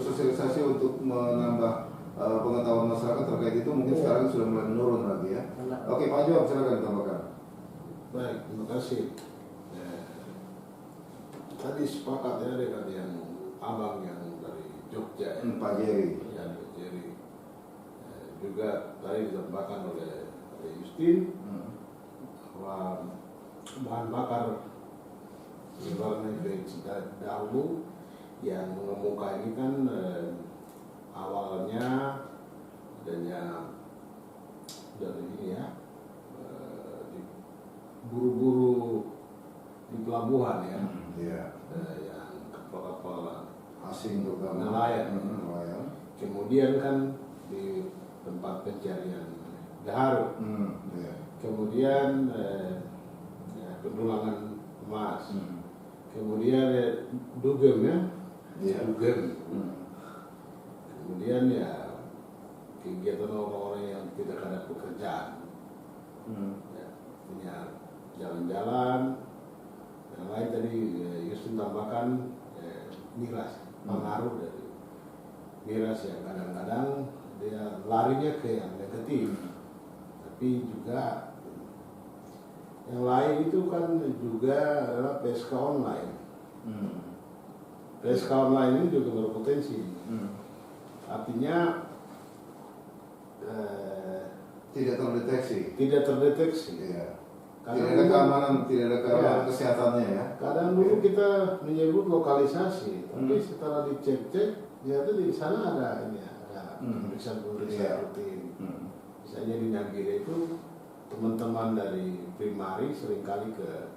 S1: sosialisasi untuk menambah pengetahuan masyarakat terkait itu mungkin sekarang sudah mulai menurun lagi ya. Oke Pak Jo, silakan ditambahkan.
S2: Baik, terima kasih. Tadi sepakat ya dengan yang abang yang dari Jogja ya.
S1: Pak Jerry.
S2: Ya, Pak Jerry. Juga tadi ditambahkan oleh Justin bahwa bahan bakar penyebaran HIV dahulu yang mengemuka ini kan awalnya adanya dari ini ya buru-buru di pelabuhan ya. Yang kapal-kapal
S1: asing terutama
S2: nelayan. Kemudian kan di tempat pencarian Gaharu. Kemudian pendulangan emas. Kemudian dugem ya. Dugem. Kemudian ya kegiatan orang-orang yang tidak ada pekerjaan. Punya jalan-jalan. Yang lain tadi Yusuf tambahkan miras, pengaruh dari miras yang kadang-kadang dia larinya ke yang negatif, tapi juga yang lain itu kan juga adalah PSK online. PSK online ini juga berpotensi, artinya
S1: tidak terdeteksi.
S2: Tidak
S1: ada keamanan kesehatannya ya.
S2: Kadang dulu kita menyebut lokalisasi, tapi setelah dicek-cek, ternyata di sana ada pemeriksaan rutin. Misalnya di Nagire itu teman-teman dari primari seringkali ke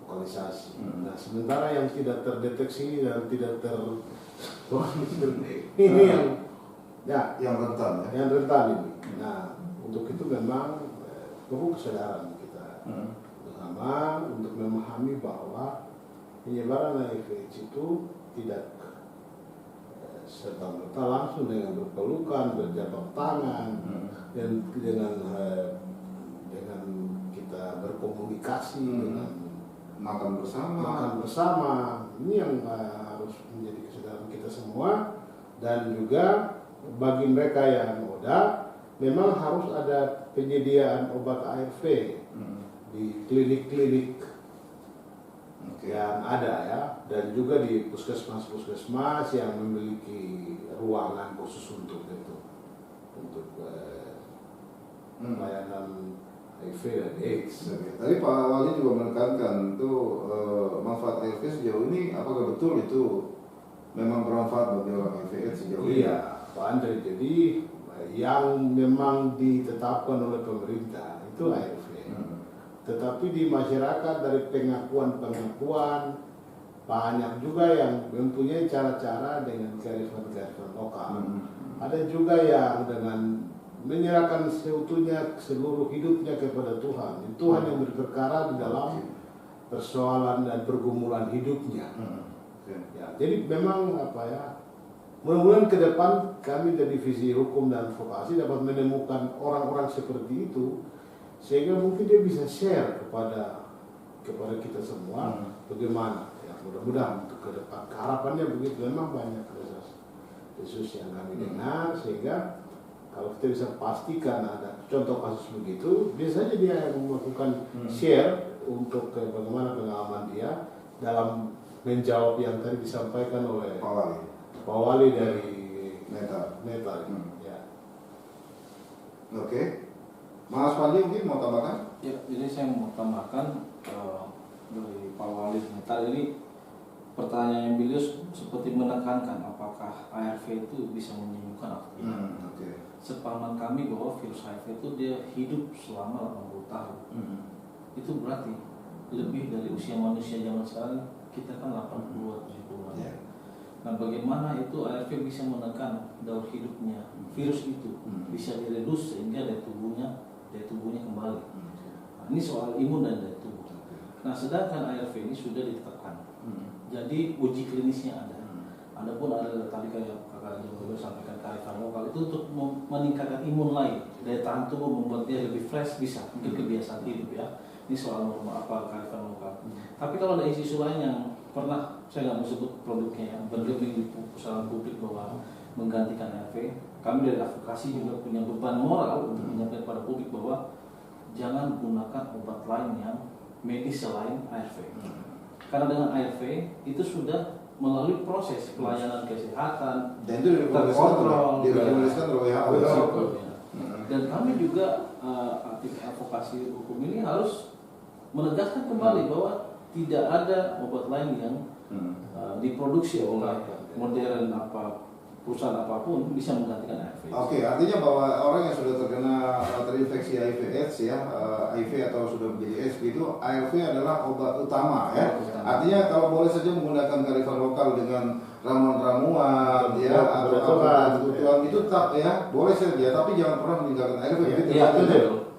S2: lokalisasi. Nah, sementara yang tidak terdeteksi dan tidak ini
S1: yang rentan ya.
S2: yang rentan ini. Nah, untuk itu memang perlu kesadaran kita bersama untuk memahami bahwa penyebaran HIV/AIDS itu tidak serta-merta langsung dengan berpelukan, berjabat tangan, dan dengan kita berkomunikasi, dengan
S1: makan
S2: bersama. Ini yang harus menjadi kesadaran kita semua. Dan juga bagi mereka yang muda, memang harus ada penyediaan obat ARV di klinik-klinik yang ada ya, dan juga di puskesmas yang memiliki ruangan khusus untuk itu, untuk pelayanan HIV dan AIDS.
S1: Tadi Pak Wali juga menekankan itu manfaat ARV sejauh ini apakah betul itu memang bermanfaat bagi orang HIV/AIDS sejauh ini?
S2: Iya, Pak Andre. Jadi yang memang ditetapkan oleh pemerintah itu ARV. Tetapi di masyarakat dari pengakuan banyak juga yang mempunyai cara-cara dengan kearifan-kearifan lokal. Ada juga yang dengan menyerahkan seutuhnya seluruh hidupnya kepada Tuhan. Tuhan yang berperkara di dalam persoalan dan pergumulan hidupnya. Ya, jadi memang mudah-mudahan ke depan kami dari divisi hukum dan advokasi dapat menemukan orang-orang seperti itu, sehingga mungkin dia bisa share kepada kita semua bagaimana. Ya, mudah-mudahan untuk ke depan harapannya begitu. Memang banyak kasus yang kami dengar, sehingga kalau kita bisa pastikan ada contoh kasus begitu, biasanya dia yang melakukan share untuk bagaimana pengalaman dia dalam menjawab yang tadi disampaikan oleh Pak Wali dari Neta. Ya.
S1: Oke. Mas Wali mungkin mau tambahkan?
S5: Ya, jadi saya mau tambahkan dari Pak Wali Neta ini pertanyaan yang beliau seperti menekankan apakah ARV itu bisa menyembuhkan atau tidak. Sepaham kami bahwa virus HIV itu dia hidup selama 80 tahun. Itu berarti lebih dari usia manusia zaman sekarang, kita kan 80-70-an. Nah, bagaimana itu ARV bisa menekan daur hidupnya virus itu, bisa diredus sehingga daya tubuhnya kembali. Nah, ini soal imun dan daya tubuh. Nah, sedangkan ARV ini sudah ditetapkan. Jadi uji klinisnya ada. Adapun ada tadi kayak kakak juga sampaikan kearifan lokal itu untuk meningkatkan imun lain, daya tahan tubuh, membuat dia lebih fresh, bisa mungkin kebiasaan hidup ya. Ini soal kearifan lokal. Tapi kalau ada isu lain yang pernah saya nggak mau sebut produknya yang bergeming di pusat publik bahwa menggantikan ARV, kami dari advokasi juga punya beban moral untuk menyampaikan kepada publik bahwa jangan gunakan obat lain yang medis selain ARV. Karena dengan ARV itu sudah melalui proses pelayanan kesehatan
S1: dan itu direkomendasikan oleh WHO.
S5: Dan kami juga advokasi hukum ini harus menegaskan kembali bahwa tidak ada obat lain yang diproduksi oleh modern perusahaan apapun bisa menggantikan ARV.
S1: Oke, artinya bahwa orang yang sudah terkena terinfeksi HIV/AIDS ya, HIV atau sudah menjadi AIDS gitu, ARV adalah obat utama ya. Artinya kalau boleh saja menggunakan kearifan lokal dengan ramuan-ramuan ya atau kebutuhan itu tetap ya boleh saja, tapi jangan pernah meninggalkan ARV.
S5: Iya, betul.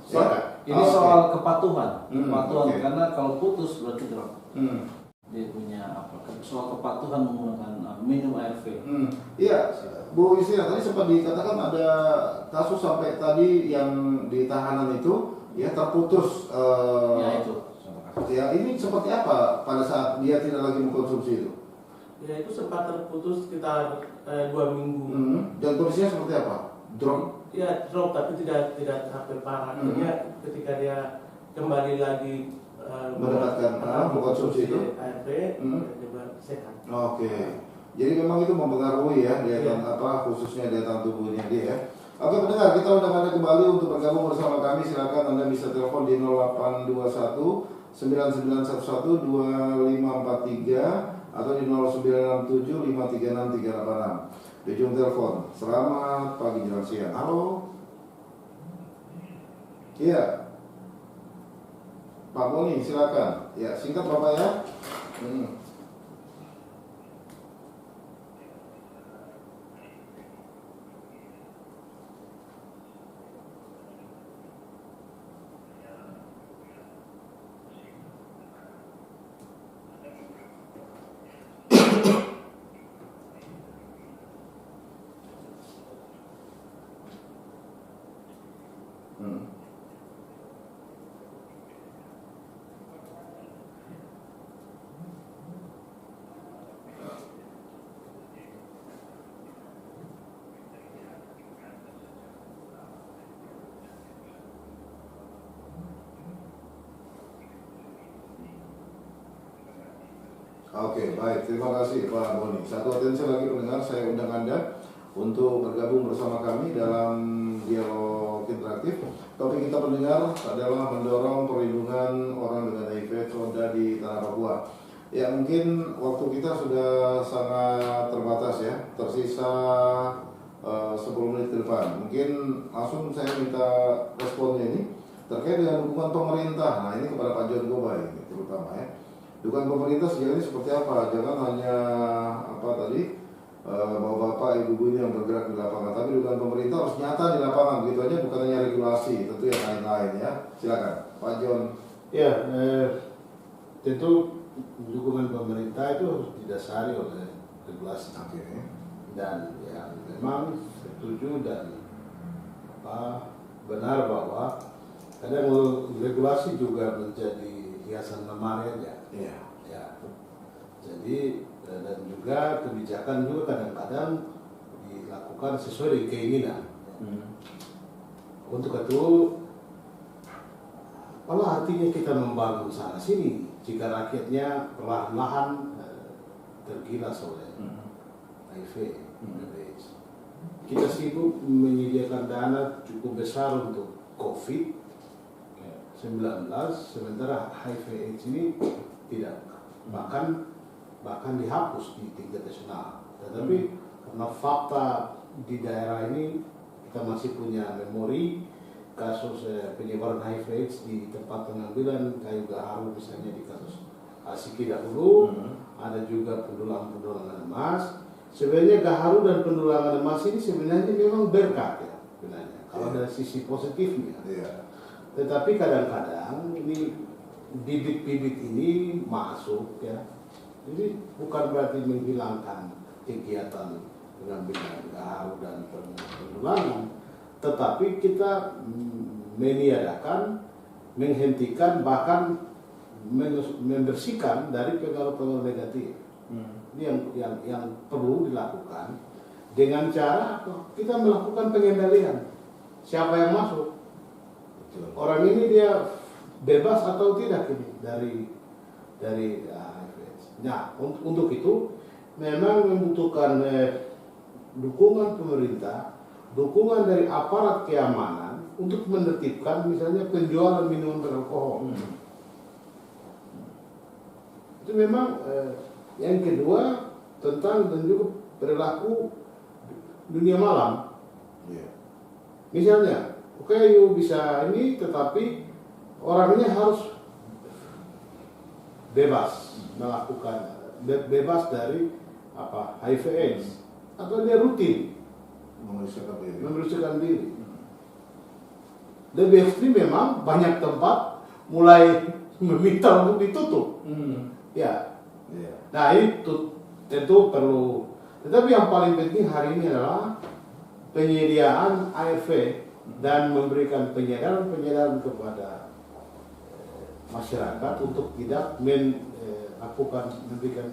S5: Ini soal kepatuhan, karena kalau putus berarti drop. Dia punya soal kepatuhan menggunakan minum ARV.
S1: Iya, Bu Yusrina tadi sempat dikatakan ada kasus sampai tadi yang di tahanan itu ya terputus.
S5: Ya itu.
S1: Ya ini seperti apa pada saat dia tidak lagi mengkonsumsi itu?
S4: Ya itu sempat terputus sekitar 2 minggu.
S1: Dan kondisinya seperti apa? Drop?
S4: Ya drop tapi tidak sampai parah. Akhirnya ketika dia kembali lagi
S1: mendapatkan mengkonsumsi itu
S4: ARV, dia sehat.
S1: Oke. Jadi memang itu mempengaruhi ya daya tahan khususnya daya tahan tubuhnya dia ya. Oke pendengar, kita sudah ada kembali untuk bergabung bersama kami. Silakan Anda bisa telepon di 0821 9911 2543 atau di 0967 536 386. Di ujung telepon. Selamat pagi jelang siang. Halo. Iya. Pak Boni, silakan. Ya, singkat Bapak ya. Oke, baik. Terima kasih Pak Boni. Satu atensi lagi pendengar, saya undang Anda untuk bergabung bersama kami dalam dialog interaktif. Topik kita pendengar adalah mendorong perlindungan orang dengan HIV SODA di Tanah Papua. Ya, mungkin waktu kita sudah sangat terbatas ya, tersisa 10 menit ke depan. Mungkin langsung saya minta responnya ini terkait dengan dukungan pemerintah. Nah, ini kepada Pak John Gobay terutama ya. Dukungan pemerintah sejauh ini seperti apa? Jangan hanya bapak-bapak, ibu-ibu ini yang bergerak di lapangan, tapi dukungan pemerintah harus nyata di lapangan, gitu aja, bukan hanya regulasi, tentu yang lain-lain ya. Silakan, Pak John.
S2: Ya, tentu dukungan pemerintah itu harus didasari oleh regulasi. Dan ya memang setuju dan benar bahwa kadang regulasi juga menjadi hiasan lemari aja.
S1: Iya.
S2: Ya. Jadi dan juga kebijakan juga kadang-kadang dilakukan sesuai dengan keinginan. Untuk itu, apa artinya kita membangun sana sini jika rakyatnya perlahan-lahan tergilas oleh HIV, AIDS. Kita sibuk menyediakan dana cukup besar untuk COVID-19, sementara HIV AIDS ini tidak, bahkan dihapus di tingkat nasional. Tetapi karena fakta di daerah ini kita masih punya memori kasus penyebaran HIV AIDS di tempat pengambilan kayu gaharu, misalnya di kasus Asiki dahulu, ada juga pendulangan emas. Sebenarnya gaharu dan pendulangan emas ini sebenarnya memang berkat ya, sebenarnya kalau dari sisi positifnya. Tetapi kadang-kadang ini bibit-bibit ini masuk ya, jadi bukan berarti menghilangkan kegiatan pengambilan gaharu dan pendulangan, tetapi kita meniadakan, menghentikan, bahkan membersihkan dari pengaruh-pengaruh negatif. Ini yang perlu dilakukan dengan cara kita melakukan pengendalian siapa yang masuk. Orang ini dia bebas atau tidak ini dari HIV. Nah, untuk itu memang membutuhkan dukungan pemerintah, dukungan dari aparat keamanan untuk menertibkan misalnya penjualan minuman beralkohol. Itu memang yang kedua tentang dan juga perilaku dunia malam. Misalnya, oke, you bisa ini, tetapi orangnya harus bebas melakukan, bebas dari HIV/AIDS, atau dia rutin memeriksakan diri. Lebih ekstrim memang banyak tempat mulai meminta untuk ditutup. Ya. Nah, itu tentu perlu. Tetapi yang paling penting hari ini adalah penyediaan ARV dan memberikan penyadaran kepada masyarakat untuk tidak memberikan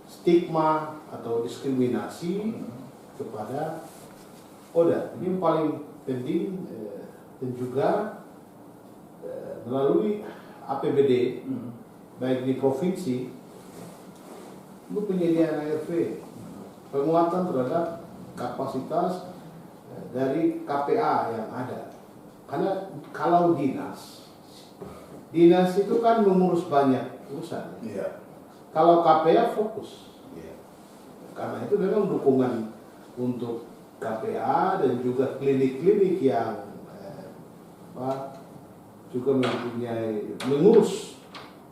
S2: stigma atau diskriminasi kepada ODA. Ini yang paling penting, dan juga melalui APBD baik di provinsi untuk penyediaan ARV, penguatan terhadap kapasitas dari KPA yang ada. Karena kalau dinas itu kan mengurus banyak urusan. Kalau KPA fokus. Karena itu memang dukungan untuk KPA dan juga klinik-klinik yang juga mempunyai mengurus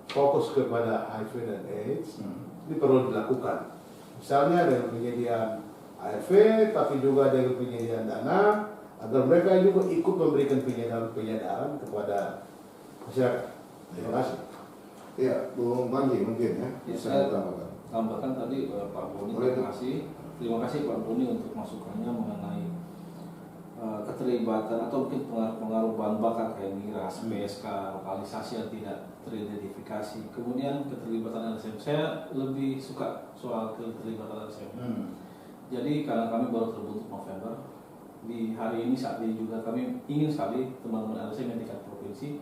S2: fokus kepada HIV dan AIDS, ini perlu dilakukan. Misalnya dengan penyediaan ARV, tapi juga dengan penyediaan dana, agar mereka juga ikut memberikan penyadaran kepada masyarakat. Terima kasih.
S1: Ya, Bung Panji mungkin ya,
S5: Ya,
S1: bisa
S5: saya
S1: ditambahkan.
S5: tambahkan tadi Pak Boni, terima kasih Pak Boni untuk masukannya mengenai keterlibatan atau mungkin pengaruh bahan bakar kayak miras, PSK, lokalisasi yang tidak teridentifikasi, kemudian keterlibatan LSM. Saya lebih suka soal keterlibatan LSM. Jadi karena kami baru terbentuk November, di hari ini saat ini juga kami ingin sekali teman-teman LSM yang tingkat provinsi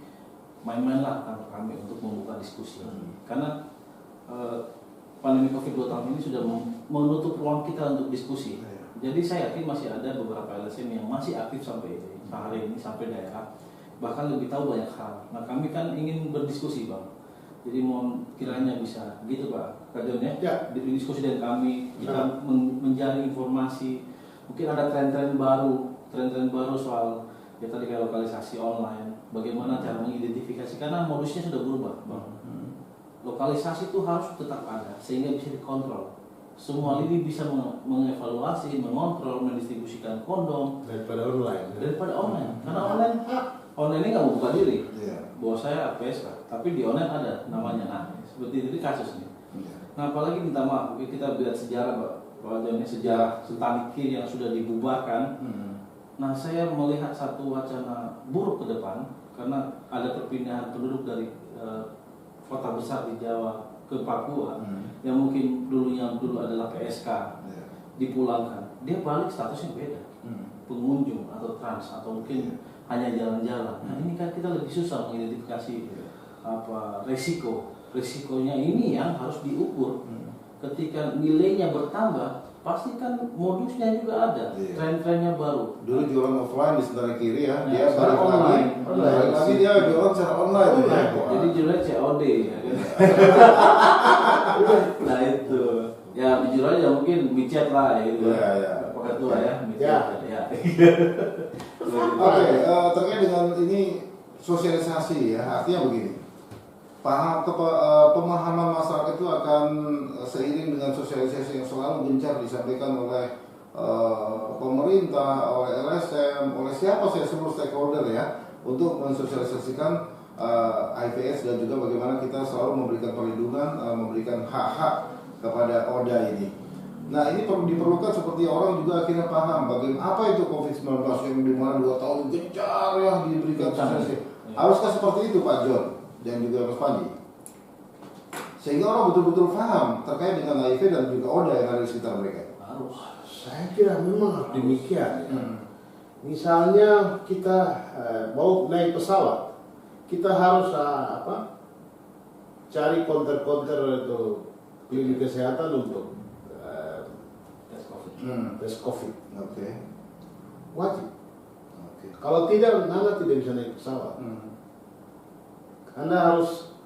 S5: main-mainlah kantor kami untuk membuka diskusi. Karena pandemi COVID 2 tahun ini sudah menutup ruang kita untuk diskusi. Jadi saya yakin masih ada beberapa LSM yang masih aktif sampai hari ini, sampai daerah, bahkan lebih tahu banyak hal. Nah kami kan ingin berdiskusi Bang. Jadi mohon kiranya bisa gitu Pak Kajon ya, diskusi dengan kami, kita mencari informasi. Mungkin ada tren-tren baru soal ya tadi kayak lokalisasi online, bagaimana cara mengidentifikasi, karena modusnya sudah berubah Bang. Lokalisasi itu harus tetap ada sehingga bisa dikontrol. Semua lini bisa mengevaluasi, mengontrol, mendistribusikan kondom
S2: Daripada online.
S5: Karena online ini nggak mau buka diri bahwa saya PSK, tapi di online ada namanya. Nah seperti ini kasus nih. Nah apalagi minta maaf, kita lihat sejarah Pak Joni, sejarah Sultanikir yang sudah dibubarkan. Nah saya melihat satu wacana buruk ke depan karena ada perpindahan penduduk dari kota besar di Jawa ke Papua yang mungkin dulu adalah PSK dipulangkan, dia balik statusnya beda, pengunjung atau trans atau mungkin hanya jalan-jalan. Nah ini kan kita lebih susah mengidentifikasi resikonya ini yang harus diukur. Ketika nilainya bertambah, pasti kan modusnya juga ada, tren-trennya baru.
S1: Dulu jualan offline di sebelah kiri ya, dia
S5: sekarang
S1: balik lagi dia jualan secara online.
S5: Jadi jualnya COD ya kan? Nah itu ya jujur aja mungkin micet lah itu pakai tua ya micet ya.
S1: Oke, terkait dengan ini sosialisasi ya, artinya begini, pemahaman masyarakat itu akan seiring dengan sosialisasi yang selalu gencar disampaikan oleh pemerintah, oleh LSM, oleh siapa saya seluruh stakeholder ya, untuk mensosialisasikan IVS dan juga bagaimana kita selalu memberikan perlindungan, memberikan hak-hak kepada ODA ini. Nah ini perlu diperlukan seperti orang juga akhirnya paham bagaimana apa itu COVID-19 yang dimana 2 tahun gencar ya diberikan sosialisasi. Haruskah seperti itu Pak John dan juga Mas Panji? Sehingga orang betul-betul paham terkait dengan HIV dan juga ODA yang ada di sekitar mereka.
S2: Harus. Saya kira memang demikian ya. Misalnya kita mau naik pesawat, kita harus cari konter-konter itu klinik kesehatan untuk tes COVID. Wajib. Kalau tidak, Anda tidak bisa naik pesawat. Anda harus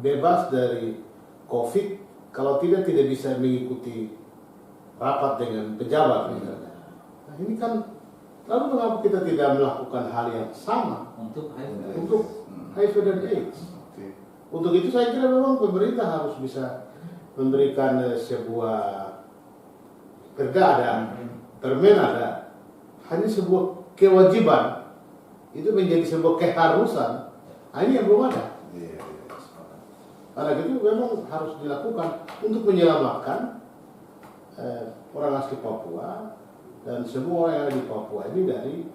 S2: bebas dari COVID. Kalau tidak bisa mengikuti rapat dengan pejabat misalnya. Nah ini kan, lalu mengapa kita tidak melakukan hal yang sama
S5: untuk
S2: HIV dan AIDS? Untuk itu saya kira memang pemerintah harus bisa memberikan sebuah perda ada, permen ada, hanya sebuah kewajiban itu menjadi sebuah keharusan. Ini yang belum ada. Karena itu memang harus dilakukan untuk menyelamatkan orang asli Papua dan semua orang yang ada di Papua ini dari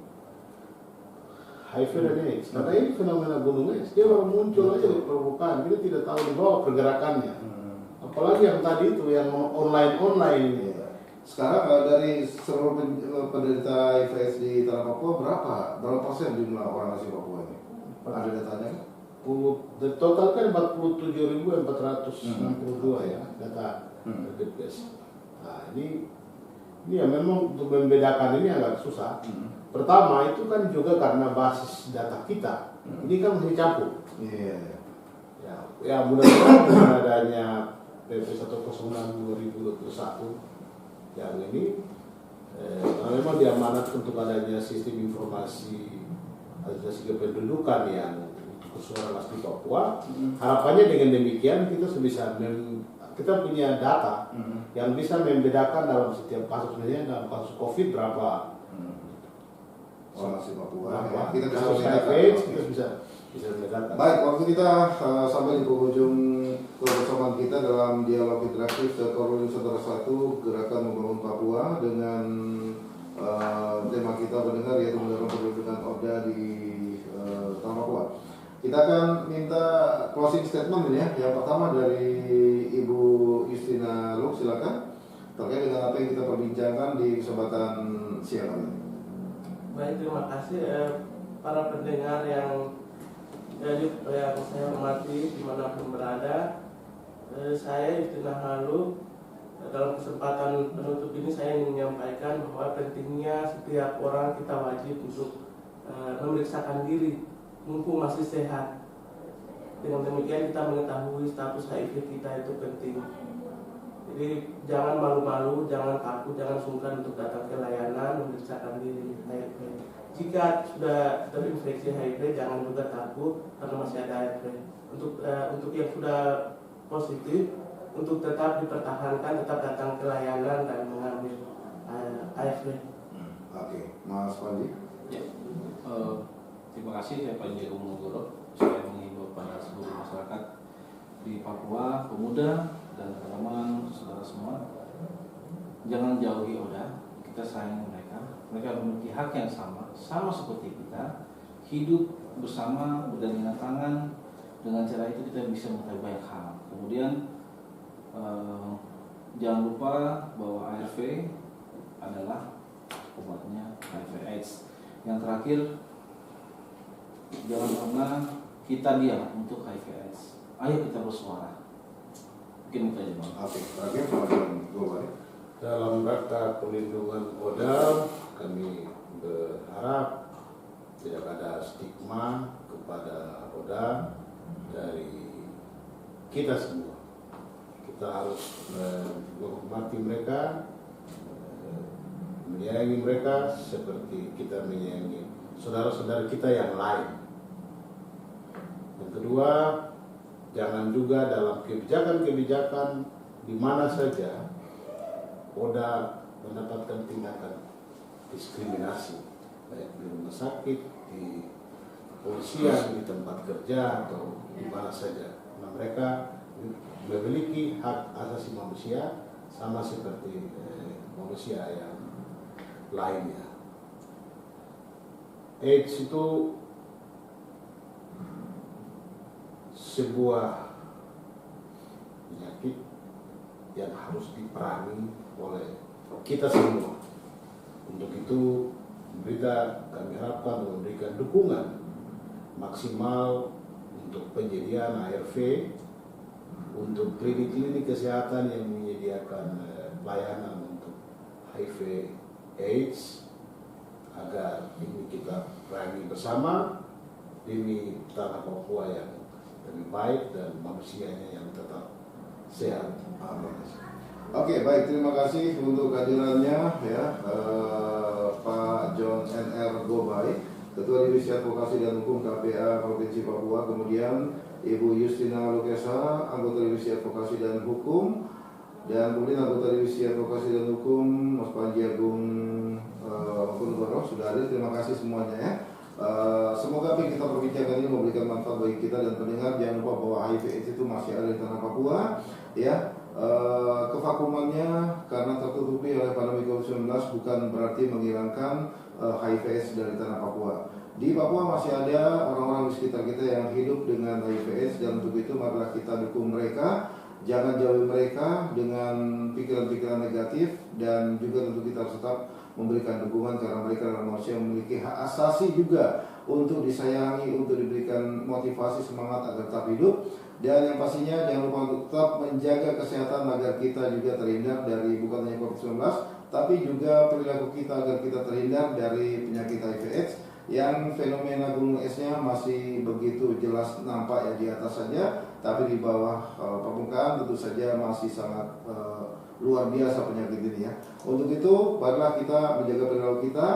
S2: HIV dan AIDS. Karena ini fenomena gunung es, dia baru muncul aja di permukaan, kita tidak tahu di bawah pergerakannya. Apalagi yang tadi itu yang online.
S1: Sekarang dari seluruh penderita HIV di tanah Papua berapa persen jumlah orang asli Papua ini? Ada datanya kan?
S2: Total kan 47.462 ya data Bpjs. Nah ini ya memang untuk membedakan ini agak susah. Pertama itu kan juga karena basis data kita ini kan masih campur. Ya mudah-mudahan dengan adanya PP 106 2021 yang ini memang diamanat untuk adanya sistem informasi administrasi kependudukan yang ke Suara Lasti Papua. Harapannya dengan demikian kita punya data yang bisa membedakan dalam setiap kasus, misalnya dalam kasus COVID berapa
S1: Suara Lasti Papua.
S2: berapa
S1: Kita bisa
S2: kasus
S1: membedakan.
S2: HIV, kita bisa membedakan.
S1: Baik, waktu kita sampai di penghujung kebersamaan kita dalam dialog interaktif Korwil Saudara 1 Gerakan Membangun Papua dengan tema kita mendengar yaitu mendorong perlindungan Orda di Tanah Papua. Kita akan minta closing statement ini ya. Yang pertama dari Ibu Justina Luk, silakan terkait dengan apa yang kita perbincangkan di kesempatan siang ini.
S4: Baik, terima kasih para pendengar yang saya hormati dimanapun berada. Saya Justina Haluk. Dalam kesempatan penutup ini saya ingin menyampaikan bahwa pentingnya setiap orang kita wajib untuk memeriksakan diri mumpung masih sehat. Dengan demikian kita mengetahui status HIV kita itu penting. Jadi jangan malu-malu, jangan takut, jangan sungkan untuk datang ke layanan memeriksakan diri HIV. Jika sudah terinfeksi HIV jangan juga takut karena masih ada HIV. Untuk yang sudah positif, untuk tetap dipertahankan, tetap datang ke layanan dan mengambil AFD.
S1: Oke, Mas Panji.
S5: Ya, terima kasih saya Panji Umugoro. Saya mengimbau pada seluruh masyarakat di Papua, pemuda dan teman-teman saudara semua, jangan jauhi Oda. Kita sayang mereka. Mereka memiliki hak yang sama seperti kita. Hidup bersama, bergandengan tangan. Dengan cara itu kita bisa mengetahui banyak hal. Kemudian jangan lupa bahwa ARV adalah obatnya HIV/AIDS. Yang terakhir, jangan pernah kita diam untuk HIV/AIDS. Ayo kita bersuara. Mungkin itu aja Bang.
S1: Oke, terakhir Pak Gobay.
S2: Dalam rangka perlindungan Oda, kami berharap tidak ada stigma kepada Oda dari kita semua. Kita harus menghormati mereka, menyayangi mereka seperti kita menyayangi saudara-saudara kita yang lain. Yang kedua, jangan juga dalam kebijakan-kebijakan di mana saja Oda mendapatkan tindakan diskriminasi, baik di rumah sakit, di kepolisian, di tempat kerja atau di mana saja. Nah, mereka memiliki hak asasi manusia sama seperti manusia yang lainnya. AIDS itu sebuah penyakit yang harus diperangi oleh kita semua. Untuk itu, pemerintah kami harapkan memberikan dukungan maksimal untuk penyediaan ARV, untuk klinik-klinik kesehatan yang menyediakan pelayanan untuk HIV/AIDS, agar ini kita perangi bersama demi tanah Papua yang lebih baik dan manusianya yang tetap sehat. Amin.
S1: Oke, baik, terima kasih untuk kehadirannya ya Pak John N.R. Gobay, Ketua Divisi Advokasi dan Hukum KPA Provinsi Papua, kemudian Ibu Justina Lukesa, anggota Divisi Advokasi dan Hukum, dan kemudian anggota Divisi Advokasi dan Hukum Mas Panji Agung Mangkunegoro sudah hadir. Terima kasih semuanya ya. Semoga apa yang kita perbincangkan ini memberikan manfaat bagi kita dan pendengar. Jangan lupa bahwa HIV/AIDS itu masih ada di tanah Papua ya. Kevakumannya karena tertutupi oleh pandemi COVID-19 bukan berarti menghilangkan HIV/AIDS dari tanah Papua. Di Papua masih ada orang-orang di sekitar kita yang hidup dengan HIV/AIDS, dan untuk itu marilah kita dukung mereka. Jangan jauhi mereka dengan pikiran-pikiran negatif, dan juga tentu kita harus tetap memberikan dukungan karena mereka adalah manusia yang memiliki hak asasi juga untuk disayangi, untuk diberikan motivasi semangat agar tetap hidup. Dan yang pastinya jangan lupa untuk tetap menjaga kesehatan agar kita juga terhindar dari bukan hanya COVID-19, tapi juga perilaku kita agar kita terhindar dari penyakit HIV/AIDS yang fenomena gunung esnya masih begitu jelas nampak ya di atas saja, tapi di bawah permukaan tentu saja masih sangat luar biasa penyakit ini ya. Untuk itu marilah kita menjaga perilaku kita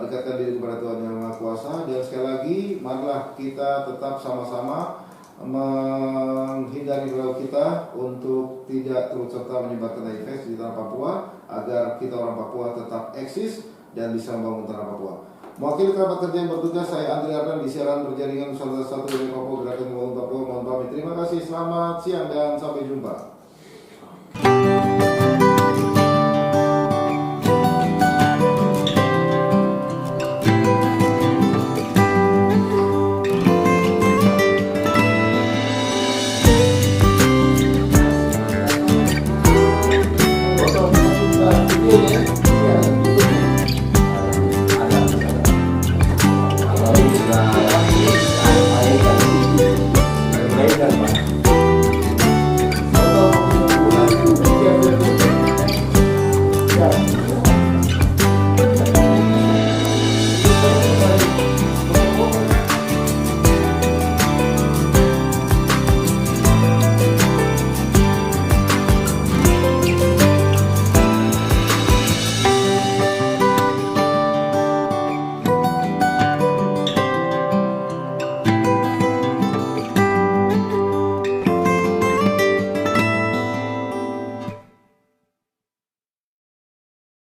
S1: dekatkan diri kepada Tuhan Yang Maha Kuasa. Dan sekali lagi, marilah kita tetap sama-sama menghindari rel kita untuk tidak turut serta menyebarkan HIV di tanah Papua, agar kita orang Papua tetap eksis dan bisa membangun tanah Papua. Mewakili kerabat kerja yang bertugas, saya Andri Ardan di siaran berjaringan Nusantara 1 dari Papua, Gerakan Membangun Papua. Mohon pamit. Terima kasih, selamat siang dan sampai jumpa.